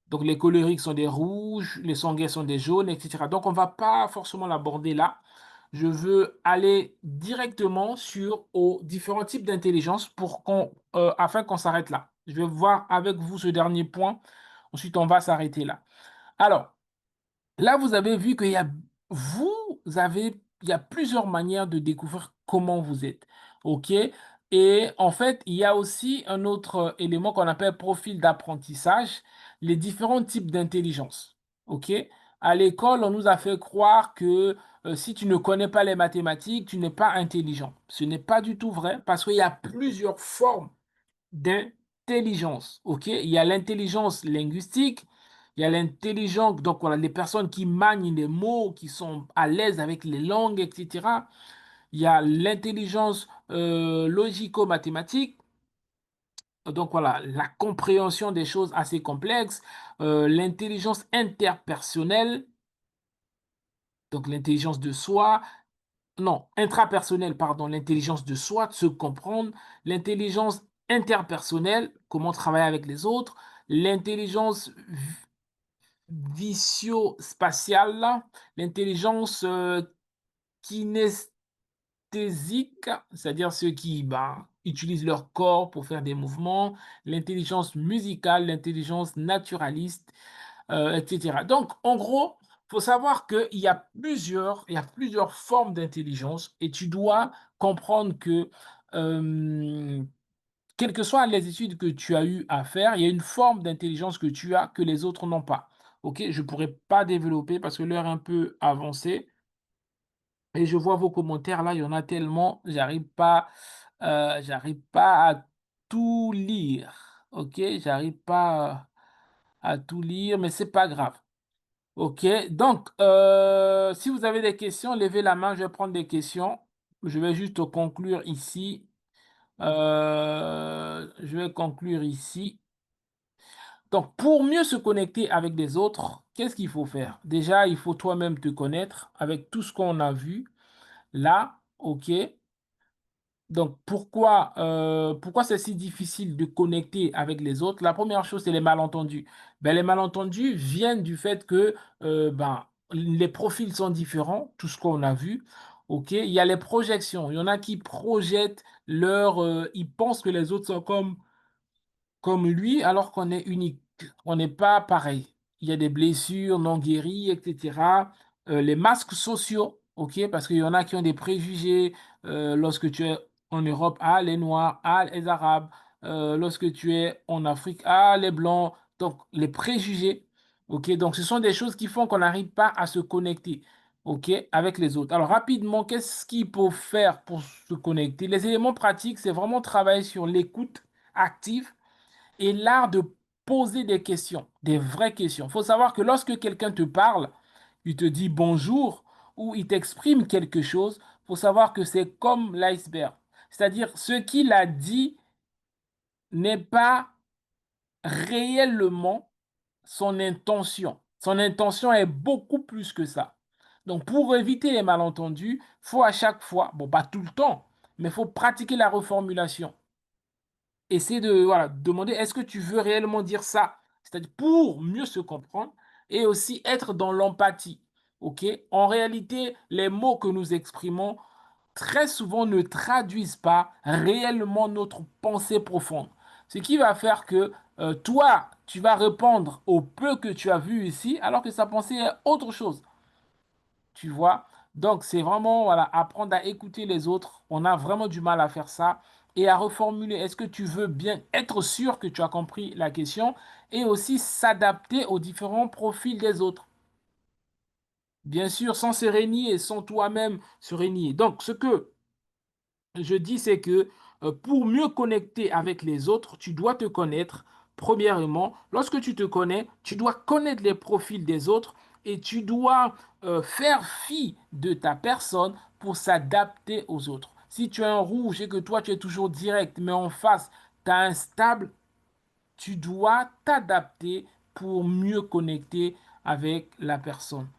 Donc, les colériques sont des rouges, les sanguins sont des jaunes, etc. Donc, on ne va pas forcément l'aborder là. Je veux aller directement aux différents types d'intelligence afin qu'on s'arrête là. Je vais voir avec vous ce dernier point. Ensuite, on va s'arrêter là. Alors, là, vous avez vu il y a plusieurs manières de découvrir comment vous êtes. OK? Et en fait, il y a aussi un autre élément qu'on appelle profil d'apprentissage, les différents types d'intelligence. OK? À l'école, on nous a fait croire que si tu ne connais pas les mathématiques, tu n'es pas intelligent. Ce n'est pas du tout vrai parce qu'il y a plusieurs formes d'intelligence. OK? Il y a l'intelligence linguistique, Il y a l'intelligence, donc voilà, les personnes qui manient les mots, qui sont à l'aise avec les langues, etc. Il y a l'intelligence logico-mathématique, donc voilà, la compréhension des choses assez complexes, l'intelligence interpersonnelle, donc l'intelligence de soi, non, intrapersonnelle, pardon, l'intelligence de soi, de se comprendre, l'intelligence interpersonnelle, comment travailler avec les autres, l'intelligence visio-spatiale, l'intelligence kinesthésique, c'est-à-dire ceux qui utilisent leur corps pour faire des mouvements, l'intelligence musicale, l'intelligence naturaliste, etc. Donc, en gros, il faut savoir il y a plusieurs formes d'intelligence et tu dois comprendre que, euh, quelles que soient les études que tu as eu à faire, il y a une forme d'intelligence que tu as que les autres n'ont pas. Ok, je ne pourrais pas développer parce que l'heure est un peu avancée. Et je vois vos commentaires là, il y en a tellement, j'arrive pas à tout lire. OK? J'arrive pas à tout lire, mais c'est pas grave. OK? Donc, si vous avez des questions, levez la main, je vais prendre des questions. Je vais juste conclure ici. Je vais conclure ici. Donc, pour mieux se connecter avec les autres, qu'est-ce qu'il faut faire? Déjà, il faut toi-même te connaître avec tout ce qu'on a vu là. OK? Donc, pourquoi c'est si difficile de connecter avec les autres? La première chose, c'est les malentendus. Ben, les malentendus viennent du fait que les profils sont différents, tout ce qu'on a vu. OK? Il y a les projections. Il y en a qui projettent ils pensent que les autres sont comme lui, alors qu'on est unique. On n'est pas pareil. Il y a des blessures non guéries, etc. Les masques sociaux, ok, parce qu'il y en a qui ont des préjugés lorsque tu es en Europe, ah, les Noirs, ah, les Arabes, lorsque tu es en Afrique, ah, les Blancs, donc les préjugés, ok, donc ce sont des choses qui font qu'on n'arrive pas à se connecter, ok, avec les autres. Alors rapidement, qu'est-ce qu'il faut faire pour se connecter? Les éléments pratiques, c'est vraiment travailler sur l'écoute active et l'art de poser des questions, des vraies questions. Il faut savoir que lorsque quelqu'un te parle, il te dit bonjour ou il t'exprime quelque chose, il faut savoir que c'est comme l'iceberg. C'est-à-dire, ce qu'il a dit n'est pas réellement son intention. Son intention est beaucoup plus que ça. Donc, pour éviter les malentendus, il faut à chaque fois, bon, pas tout le temps, mais il faut pratiquer la reformulation. Essayer de voilà, demander est-ce que tu veux réellement dire ça? C'est-à-dire pour mieux se comprendre et aussi être dans l'empathie. OK? En réalité, les mots que nous exprimons très souvent ne traduisent pas réellement notre pensée profonde. Ce qui va faire que toi, tu vas répondre au peu que tu as vu ici, alors que sa pensée est autre chose. Tu vois? Donc, c'est vraiment, voilà, apprendre à écouter les autres. On a vraiment du mal à faire ça et à reformuler. Est-ce que tu veux bien être sûr que tu as compris la question et aussi s'adapter aux différents profils des autres? Bien sûr, sans se renier et sans toi-même se renier. Donc, ce que je dis, c'est que pour mieux connecter avec les autres, tu dois te connaître. Premièrement, lorsque tu te connais, tu dois connaître les profils des autres et tu dois faire fi de ta personne pour s'adapter aux autres. Si tu es un rouge et que toi tu es toujours direct, mais en face, tu as un stable, tu dois t'adapter pour mieux connecter avec la personne.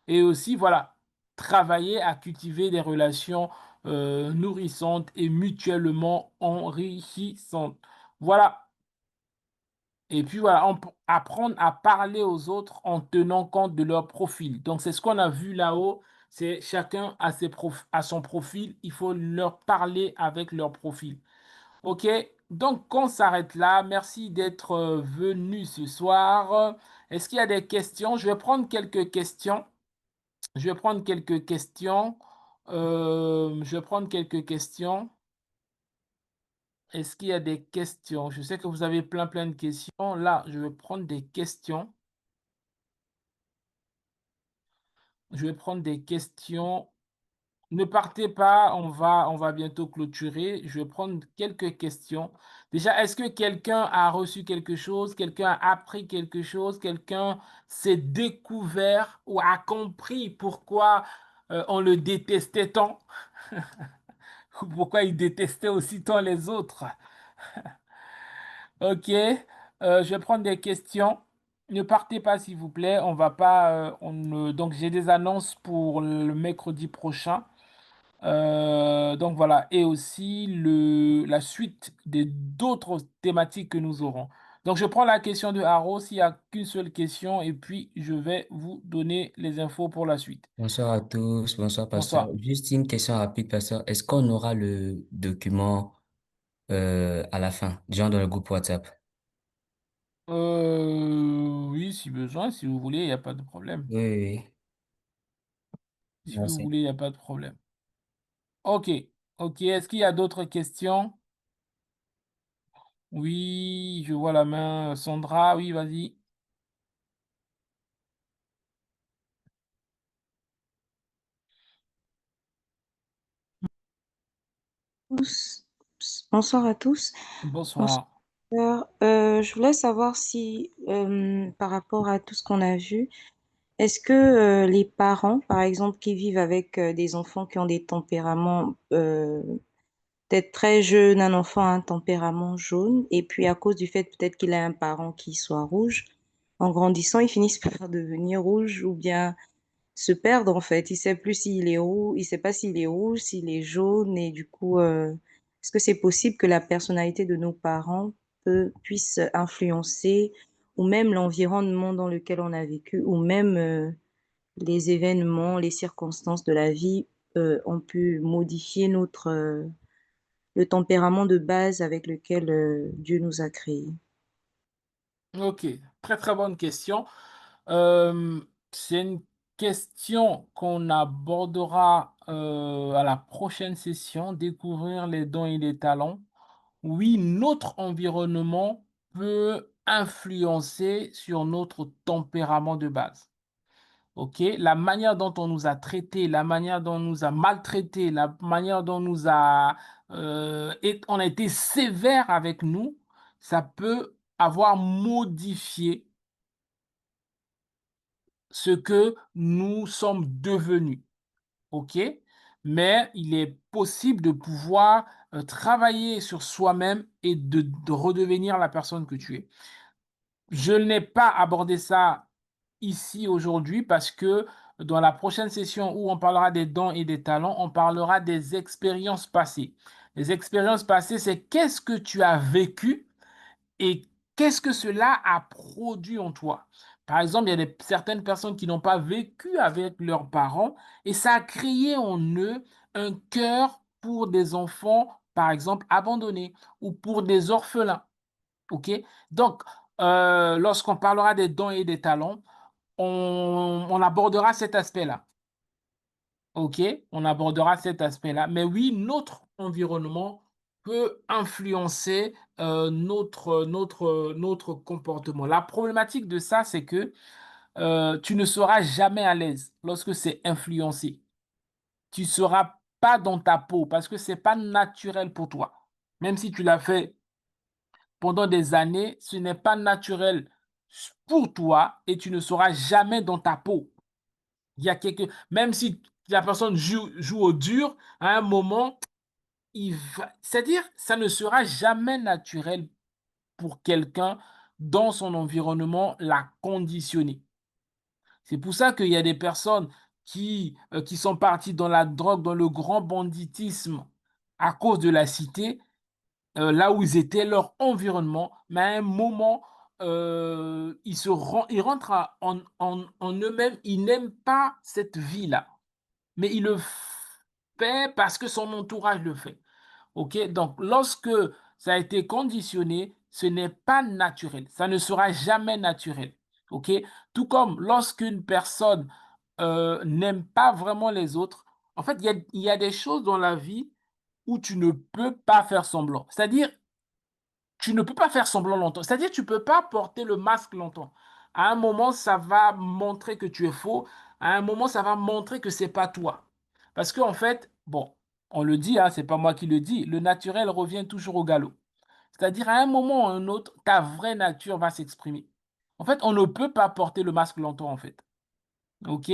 Et aussi, voilà, travailler à cultiver des relations nourrissantes et mutuellement enrichissantes. Voilà. Et puis voilà, apprendre à parler aux autres en tenant compte de leur profil. Donc, c'est ce qu'on a vu là-haut. C'est chacun à son profil. Il faut leur parler avec leur profil. OK? Donc, on s'arrête là. Merci d'être venu ce soir. Est-ce qu'il y a des questions? Je vais prendre quelques questions. Je vais prendre quelques questions. Je vais prendre quelques questions. Est-ce qu'il y a des questions? Je sais que vous avez plein de questions. Là, je vais prendre des questions. Je vais prendre des questions. Ne partez pas, on va bientôt clôturer. Je vais prendre quelques questions. Déjà, est-ce que quelqu'un a reçu quelque chose, quelqu'un a appris quelque chose, quelqu'un s'est découvert ou a compris pourquoi on le détestait tant, ou pourquoi il détestait aussi tant les autres? Ok, je vais prendre des questions. Ne partez pas, s'il vous plaît. On va pas. Donc, j'ai des annonces pour le mercredi prochain. Donc voilà, et aussi la suite des d'autres thématiques que nous aurons. Donc je prends la question de Haro, s'il n'y a qu'une seule question, et puis je vais vous donner les infos pour la suite. Bonsoir à tous, bonsoir pasteur. Bonsoir. Juste une question rapide, pasteur. Est-ce qu'on aura le document à la fin, genre dans le groupe WhatsApp? Oui, si besoin, si vous voulez, il n'y a pas de problème. Oui, oui, oui. Si vous Merci. voulez, il n'y a pas de problème. Ok, ok. Est-ce qu'il y a d'autres questions? Oui, je vois la main. Sandra, oui, vas-y. Tous. Bonsoir à tous. Bonsoir. Bonsoir. Je voulais savoir si, par rapport à tout ce qu'on a vu, est-ce que les parents, par exemple, qui vivent avec des enfants qui ont des tempéraments peut-être très jeunes, un enfant a un tempérament jaune, et puis à cause du fait peut-être qu'il a un parent qui soit rouge, en grandissant, ils finissent par devenir rouges ou bien se perdre en fait. Il sait plus s'il est rouge, il sait pas s'il est rouge, s'il est jaune et du coup, est-ce que c'est possible que la personnalité de nos parents puisse influencer ou même l'environnement dans lequel on a vécu ou même les événements, les circonstances de la vie ont pu modifier le tempérament de base avec lequel Dieu nous a créés. Ok, très très bonne question. Euh, c'est une question qu'on abordera à la prochaine session, découvrir les dons et les talents. Oui, notre environnement peut influencer sur notre tempérament de base. Ok, la manière dont on nous a traités, la manière dont on nous a maltraités, la manière dont on a été sévère avec nous, ça peut avoir modifié ce que nous sommes devenus. OK? Mais il est possible de pouvoir travailler sur soi-même et de redevenir la personne que tu es. Je n'ai pas abordé ça ici aujourd'hui parce que dans la prochaine session où on parlera des dons et des talents, on parlera des expériences passées. Les expériences passées, c'est qu'est-ce que tu as vécu et qu'est-ce que cela a produit en toi? Par exemple, il y a certaines personnes qui n'ont pas vécu avec leurs parents et ça a créé en eux un cœur pour des enfants, par exemple, abandonnés ou pour des orphelins. OK? Donc, lorsqu'on parlera des dons et des talents, on abordera cet aspect-là. OK, on abordera cet aspect-là. Mais oui, notre environnement peut influencer notre comportement. La problématique de ça, c'est que tu ne seras jamais à l'aise lorsque c'est influencé. Tu ne seras pas dans ta peau parce que ce n'est pas naturel pour toi. Même si tu l'as fait pendant des années, ce n'est pas naturel pour toi et tu ne seras jamais dans ta peau. Il y a même si la personne joue au dur, à un moment, c'est-à-dire, ça ne sera jamais naturel pour quelqu'un dans son environnement l'a conditionné. C'est pour ça qu'il y a des personnes qui sont parties dans la drogue, dans le grand banditisme à cause de la cité, là où ils étaient, leur environnement, mais à un moment, ils rentrent en eux-mêmes, ils n'aiment pas cette vie-là mais il le fait parce que son entourage le fait. OK? Donc, lorsque ça a été conditionné, ce n'est pas naturel. Ça ne sera jamais naturel. OK? Tout comme lorsqu'une personne n'aime pas vraiment les autres, en fait, il y a des choses dans la vie où tu ne peux pas faire semblant. C'est-à-dire, tu ne peux pas faire semblant longtemps. C'est-à-dire, tu ne peux pas porter le masque longtemps. À un moment, ça va montrer que tu es faux. À un moment, ça va montrer que c'est pas toi. Parce qu'en fait, bon, on le dit, hein, c'est pas moi qui le dis, le naturel revient toujours au galop. C'est-à-dire, à un moment ou à un autre, ta vraie nature va s'exprimer. En fait, on ne peut pas porter le masque longtemps, en fait. OK?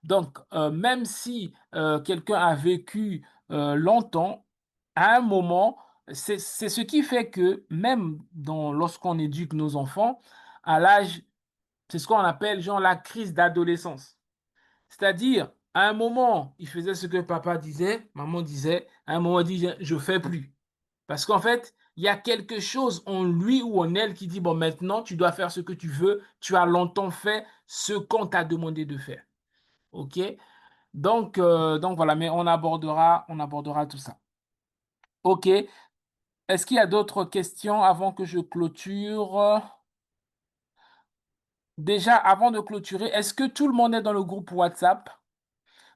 Donc, même si, quelqu'un a vécu, longtemps, à un moment, c'est ce qui fait que même lorsqu'on éduque nos enfants, à l'âge c'est ce qu'on appelle genre la crise d'adolescence. C'est-à-dire, à un moment, il faisait ce que papa disait, maman disait, à un moment, il dit: «Je fais plus». Parce qu'en fait, il y a quelque chose en lui ou en elle qui dit: «Bon, maintenant, tu dois faire ce que tu veux, tu as longtemps fait ce qu'on t'a demandé de faire». OK? Donc voilà, mais on abordera tout ça. OK. Est-ce qu'il y a d'autres questions avant que je clôture? Déjà, avant de clôturer, est-ce que tout le monde est dans le groupe WhatsApp?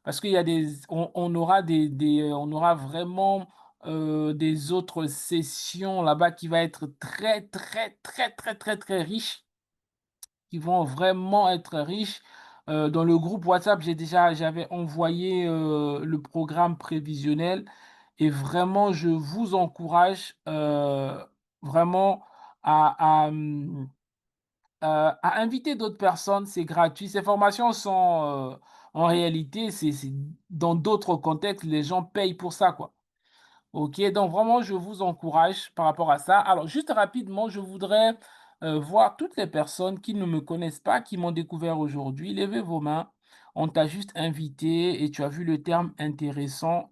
Parce qu'il y a on aura on aura vraiment, des autres sessions là-bas qui va être très, très, très, très, très, très riches, qui vont vraiment être riches. Dans le groupe WhatsApp, j'avais envoyé, le programme prévisionnel et vraiment je vous encourage, vraiment à inviter d'autres personnes, c'est gratuit. Ces formations sont, en réalité, c'est dans d'autres contextes, les gens payent pour ça, quoi. OK, donc vraiment, je vous encourage par rapport à ça. Alors, juste rapidement, je voudrais, voir toutes les personnes qui ne me connaissent pas, qui m'ont découvert aujourd'hui. Levez vos mains. On t'a juste invité et tu as vu le thème est intéressant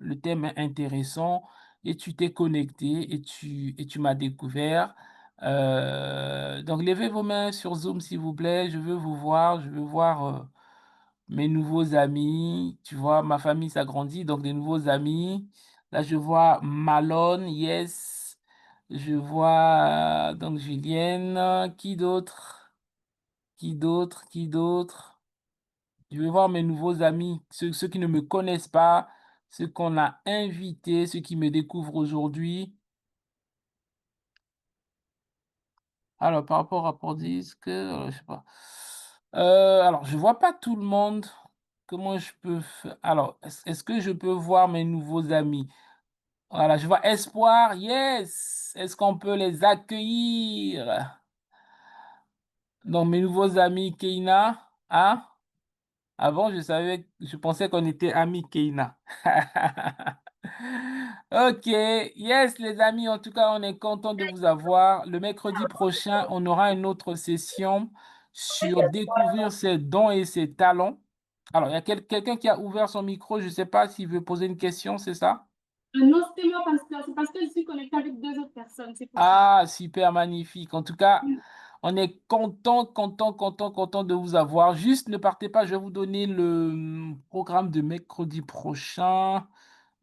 et tu t'es connecté et tu m'as découvert. Donc levez vos mains sur Zoom, s'il vous plaît. Je veux voir, mes nouveaux amis, tu vois? Ma famille s'agrandit, donc des nouveaux amis. Là, je vois Malone, yes. Je vois, donc Julienne. Qui d'autre? Qui d'autre? Qui d'autre? Je vais voir mes nouveaux amis, ceux qui ne me connaissent pas, ceux qu'on a invités, ceux qui me découvrent aujourd'hui. Alors, par rapport à pour disque, je sais pas. Alors, je vois pas tout le monde. Comment je peux faire? Alors, est-ce que je peux voir mes nouveaux amis? Voilà, je vois Espoir, yes! Est-ce qu'on peut les accueillir? Donc, mes nouveaux amis Keina, hein? Avant, je pensais qu'on était amis Keina. OK, yes les amis, en tout cas, on est content de vous avoir. Le mercredi prochain, on aura une autre session sur découvrir ses dons et ses talents. Alors, il y a quelqu'un qui a ouvert son micro, je ne sais pas s'il veut poser une question, c'est ça? Non, c'était moi parce que c'est parce que je suis connectée avec deux autres personnes, c'est pour ça. Ah, super magnifique. En tout cas, on est content, content, content, content de vous avoir. Juste ne partez pas, je vais vous donner le programme de mercredi prochain.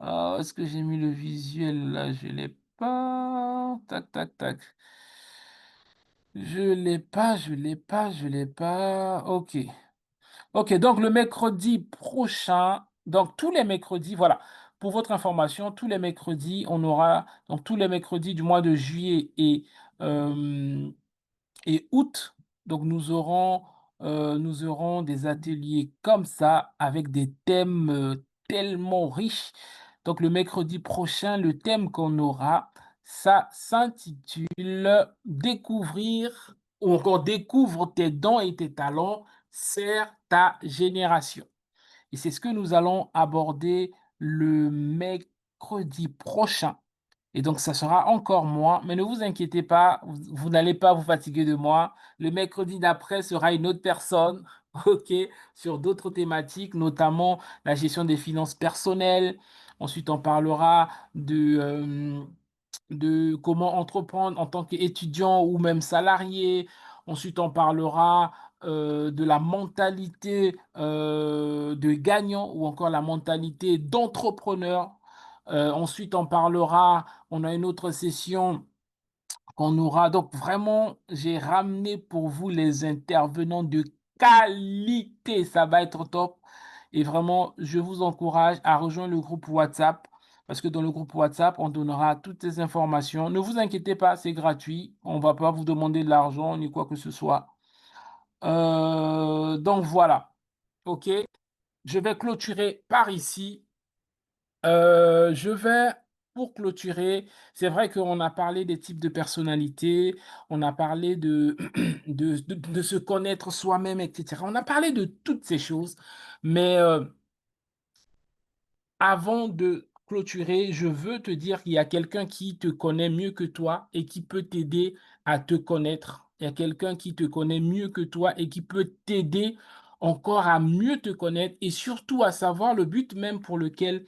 Est-ce que j'ai mis le visuel là? Je l'ai pas. Tac, tac, tac. Je l'ai pas, je l'ai pas, je l'ai pas. OK. OK, donc le mercredi prochain, donc tous les mercredis, voilà. Pour votre information, tous les mercredis, on aura, donc tous les mercredis du mois de juillet euh, et août. Donc nous aurons des ateliers comme ça avec des thèmes tellement riches. Donc le mercredi prochain, le thème qu'on aura, ça s'intitule Découvrir ou encore découvre tes dons et tes talents, sert ta génération. Et c'est ce que nous allons aborder le mercredi prochain. Et donc, ça sera encore moins, mais ne vous inquiétez pas, vous n'allez pas vous fatiguer de moi. Le mercredi d'après sera une autre personne, OK, sur d'autres thématiques, notamment la gestion des finances personnelles. Ensuite, on parlera de comment entreprendre en tant qu'étudiant ou même salarié. Ensuite, on parlera de la mentalité de gagnant ou encore la mentalité d'entrepreneur. Ensuite, on a une autre session qu'on aura. Donc, vraiment, j'ai ramené pour vous les intervenants de qualité. Ça va être top. Et vraiment, je vous encourage à rejoindre le groupe WhatsApp parce que dans le groupe WhatsApp, on donnera toutes ces informations. Ne vous inquiétez pas, c'est gratuit. On ne va pas vous demander de l'argent ni quoi que ce soit. Donc, voilà. OK. Je vais clôturer par ici. Je vais pour clôturer, c'est vrai qu'on a parlé des types de personnalités, on a parlé de de se connaître soi-même et cetera. On a parlé de toutes ces choses, mais avant de clôturer, je veux te dire qu'il y a quelqu'un qui te connaît mieux que toi et qui peut t'aider à te connaître. Il y a quelqu'un qui te connaît mieux que toi et qui peut t'aider encore à mieux te connaître et surtout à savoir le but même pour lequel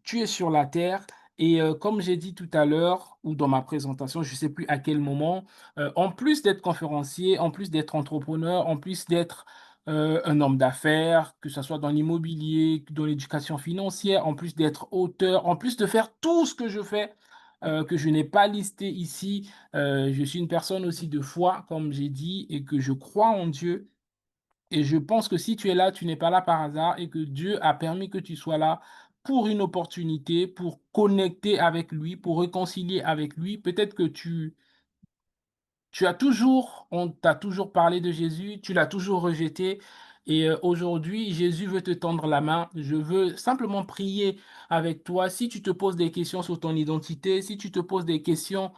tu es sur la terre et comme j'ai dit tout à l'heure ou dans ma présentation, je ne sais plus à quel moment, en plus d'être conférencier, en plus d'être entrepreneur, en plus d'être, un homme d'affaires, que ça soit dans l'immobilier, dans l'éducation financière, en plus d'être auteur, en plus de faire tout ce que je fais, que je n'ai pas listé ici, je suis une personne aussi de foi, comme j'ai dit et que je crois en Dieu et je pense que si tu es là, tu n'es pas là par hasard et que Dieu a permis que tu sois là pour une opportunité, pour connecter avec lui, pour réconcilier avec lui. Peut-être que on t'a toujours parlé de Jésus, tu l'as toujours rejeté et aujourd'hui, Jésus veut te tendre la main. Je veux simplement prier avec toi. Si tu te poses des questions sur ton identité, si tu te poses des questions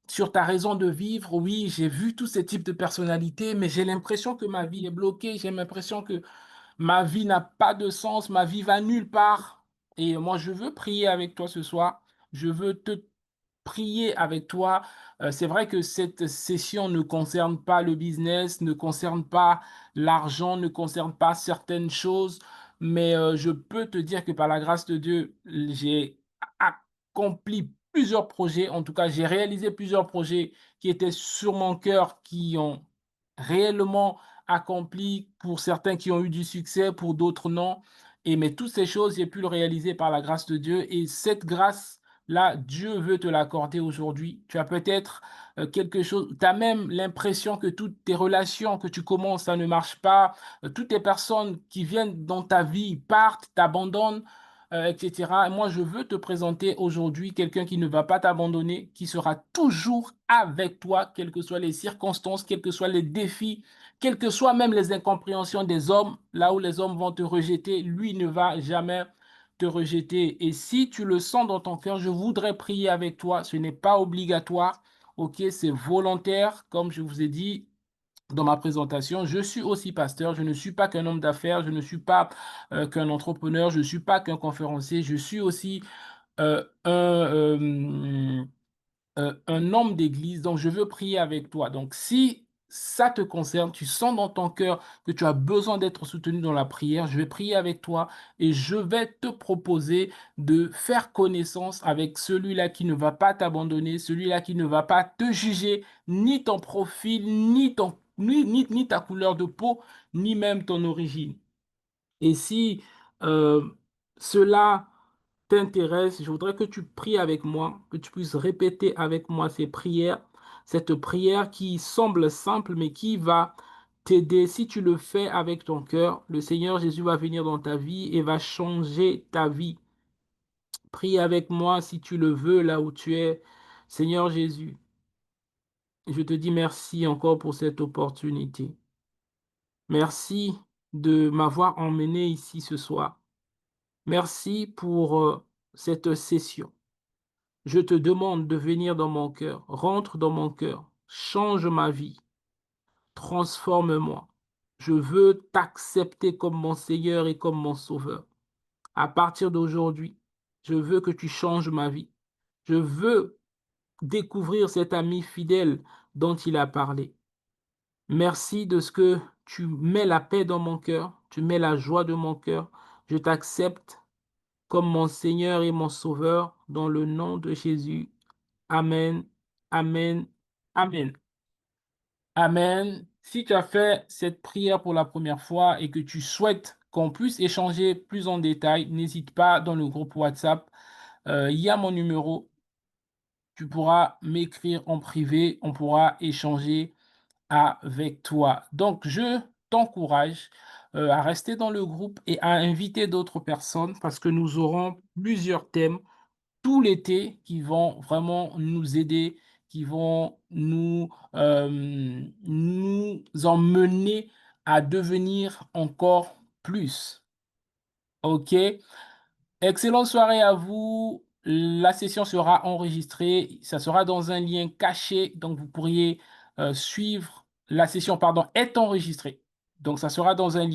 sur ta raison de vivre, oui, j'ai vu tous ces types de personnalités, mais j'ai l'impression que ma vie est bloquée, j'ai l'impression que ma vie n'a pas de sens, ma vie va nulle part. Et moi, je veux prier avec toi ce soir. Je veux te prier avec toi. C'est vrai que cette session ne concerne pas le business, ne concerne pas l'argent, ne concerne pas certaines choses, mais je peux te dire que par la grâce de Dieu, j'ai accompli plusieurs projets. En tout cas, j'ai réalisé plusieurs projets qui étaient sur mon cœur, qui ont réellement accompli, pour certains qui ont eu du succès, pour d'autres non. Et mais toutes ces choses, j'ai pu le réaliser par la grâce de Dieu. Et cette grâce-là, Dieu veut te l'accorder aujourd'hui. Tu as peut-être quelque chose, tu as même l'impression que toutes tes relations que tu commences, ça ne marche pas. Toutes les personnes qui viennent dans ta vie partent, t'abandonnent, etc. Et moi, je veux te présenter aujourd'hui quelqu'un qui ne va pas t'abandonner, qui sera toujours avec toi, quelles que soient les circonstances, quels que soient les défis, quelles que soient même les incompréhensions des hommes, là où les hommes vont te rejeter, lui ne va jamais te rejeter. Et si tu le sens dans ton cœur, je voudrais prier avec toi. Ce n'est pas obligatoire, ok? C'est volontaire, comme je vous ai dit dans ma présentation. Je suis aussi pasteur. Je ne suis pas qu'un homme d'affaires. Je ne suis pas qu'un entrepreneur. Je ne suis pas qu'un conférencier. Je suis aussi un homme d'église, donc je veux prier avec toi. Donc si ça te concerne, tu sens dans ton cœur que tu as besoin d'être soutenu dans la prière, je vais prier avec toi et je vais te proposer de faire connaissance avec celui-là qui ne va pas t'abandonner, celui-là qui ne va pas te juger, ni ton profil, ni ta couleur de peau, ni même ton origine. Et si euh, cela t'intéresse, je voudrais que tu pries avec moi, que tu puisses répéter avec moi ces prières, cette prière qui semble simple, mais qui va t'aider. Si tu le fais avec ton cœur, le Seigneur Jésus va venir dans ta vie et va changer ta vie. Prie avec moi si tu le veux là où tu es. Seigneur Jésus, je te dis merci encore pour cette opportunité. Merci de m'avoir emmené ici ce soir. Merci pour cette session. Je te demande de venir dans mon cœur, rentre dans mon cœur, change ma vie, transforme-moi. Je veux t'accepter comme mon Seigneur et comme mon Sauveur. À partir d'aujourd'hui, je veux que tu changes ma vie. Je veux découvrir cet ami fidèle dont il a parlé. Merci de ce que tu mets la paix dans mon cœur, tu mets la joie de mon cœur. Je t'accepte comme mon Seigneur et mon Sauveur dans le nom de Jésus. Amen, amen, amen. Amen. Si tu as fait cette prière pour la première fois et que tu souhaites qu'on puisse échanger plus en détail, n'hésite pas dans le groupe WhatsApp. Il y a mon numéro. Tu pourras m'écrire en privé. On pourra échanger avec toi. Donc, je t'encourage à rester dans le groupe et à inviter d'autres personnes parce que nous aurons plusieurs thèmes tout l'été qui vont vraiment nous aider, qui vont nous emmener à devenir encore plus. OK? Excellente soirée à vous. la session sera enregistrée, ça sera dans un lien caché, donc vous pourriez suivre la session, pardon, est enregistrée. Donc ça sera dans un lien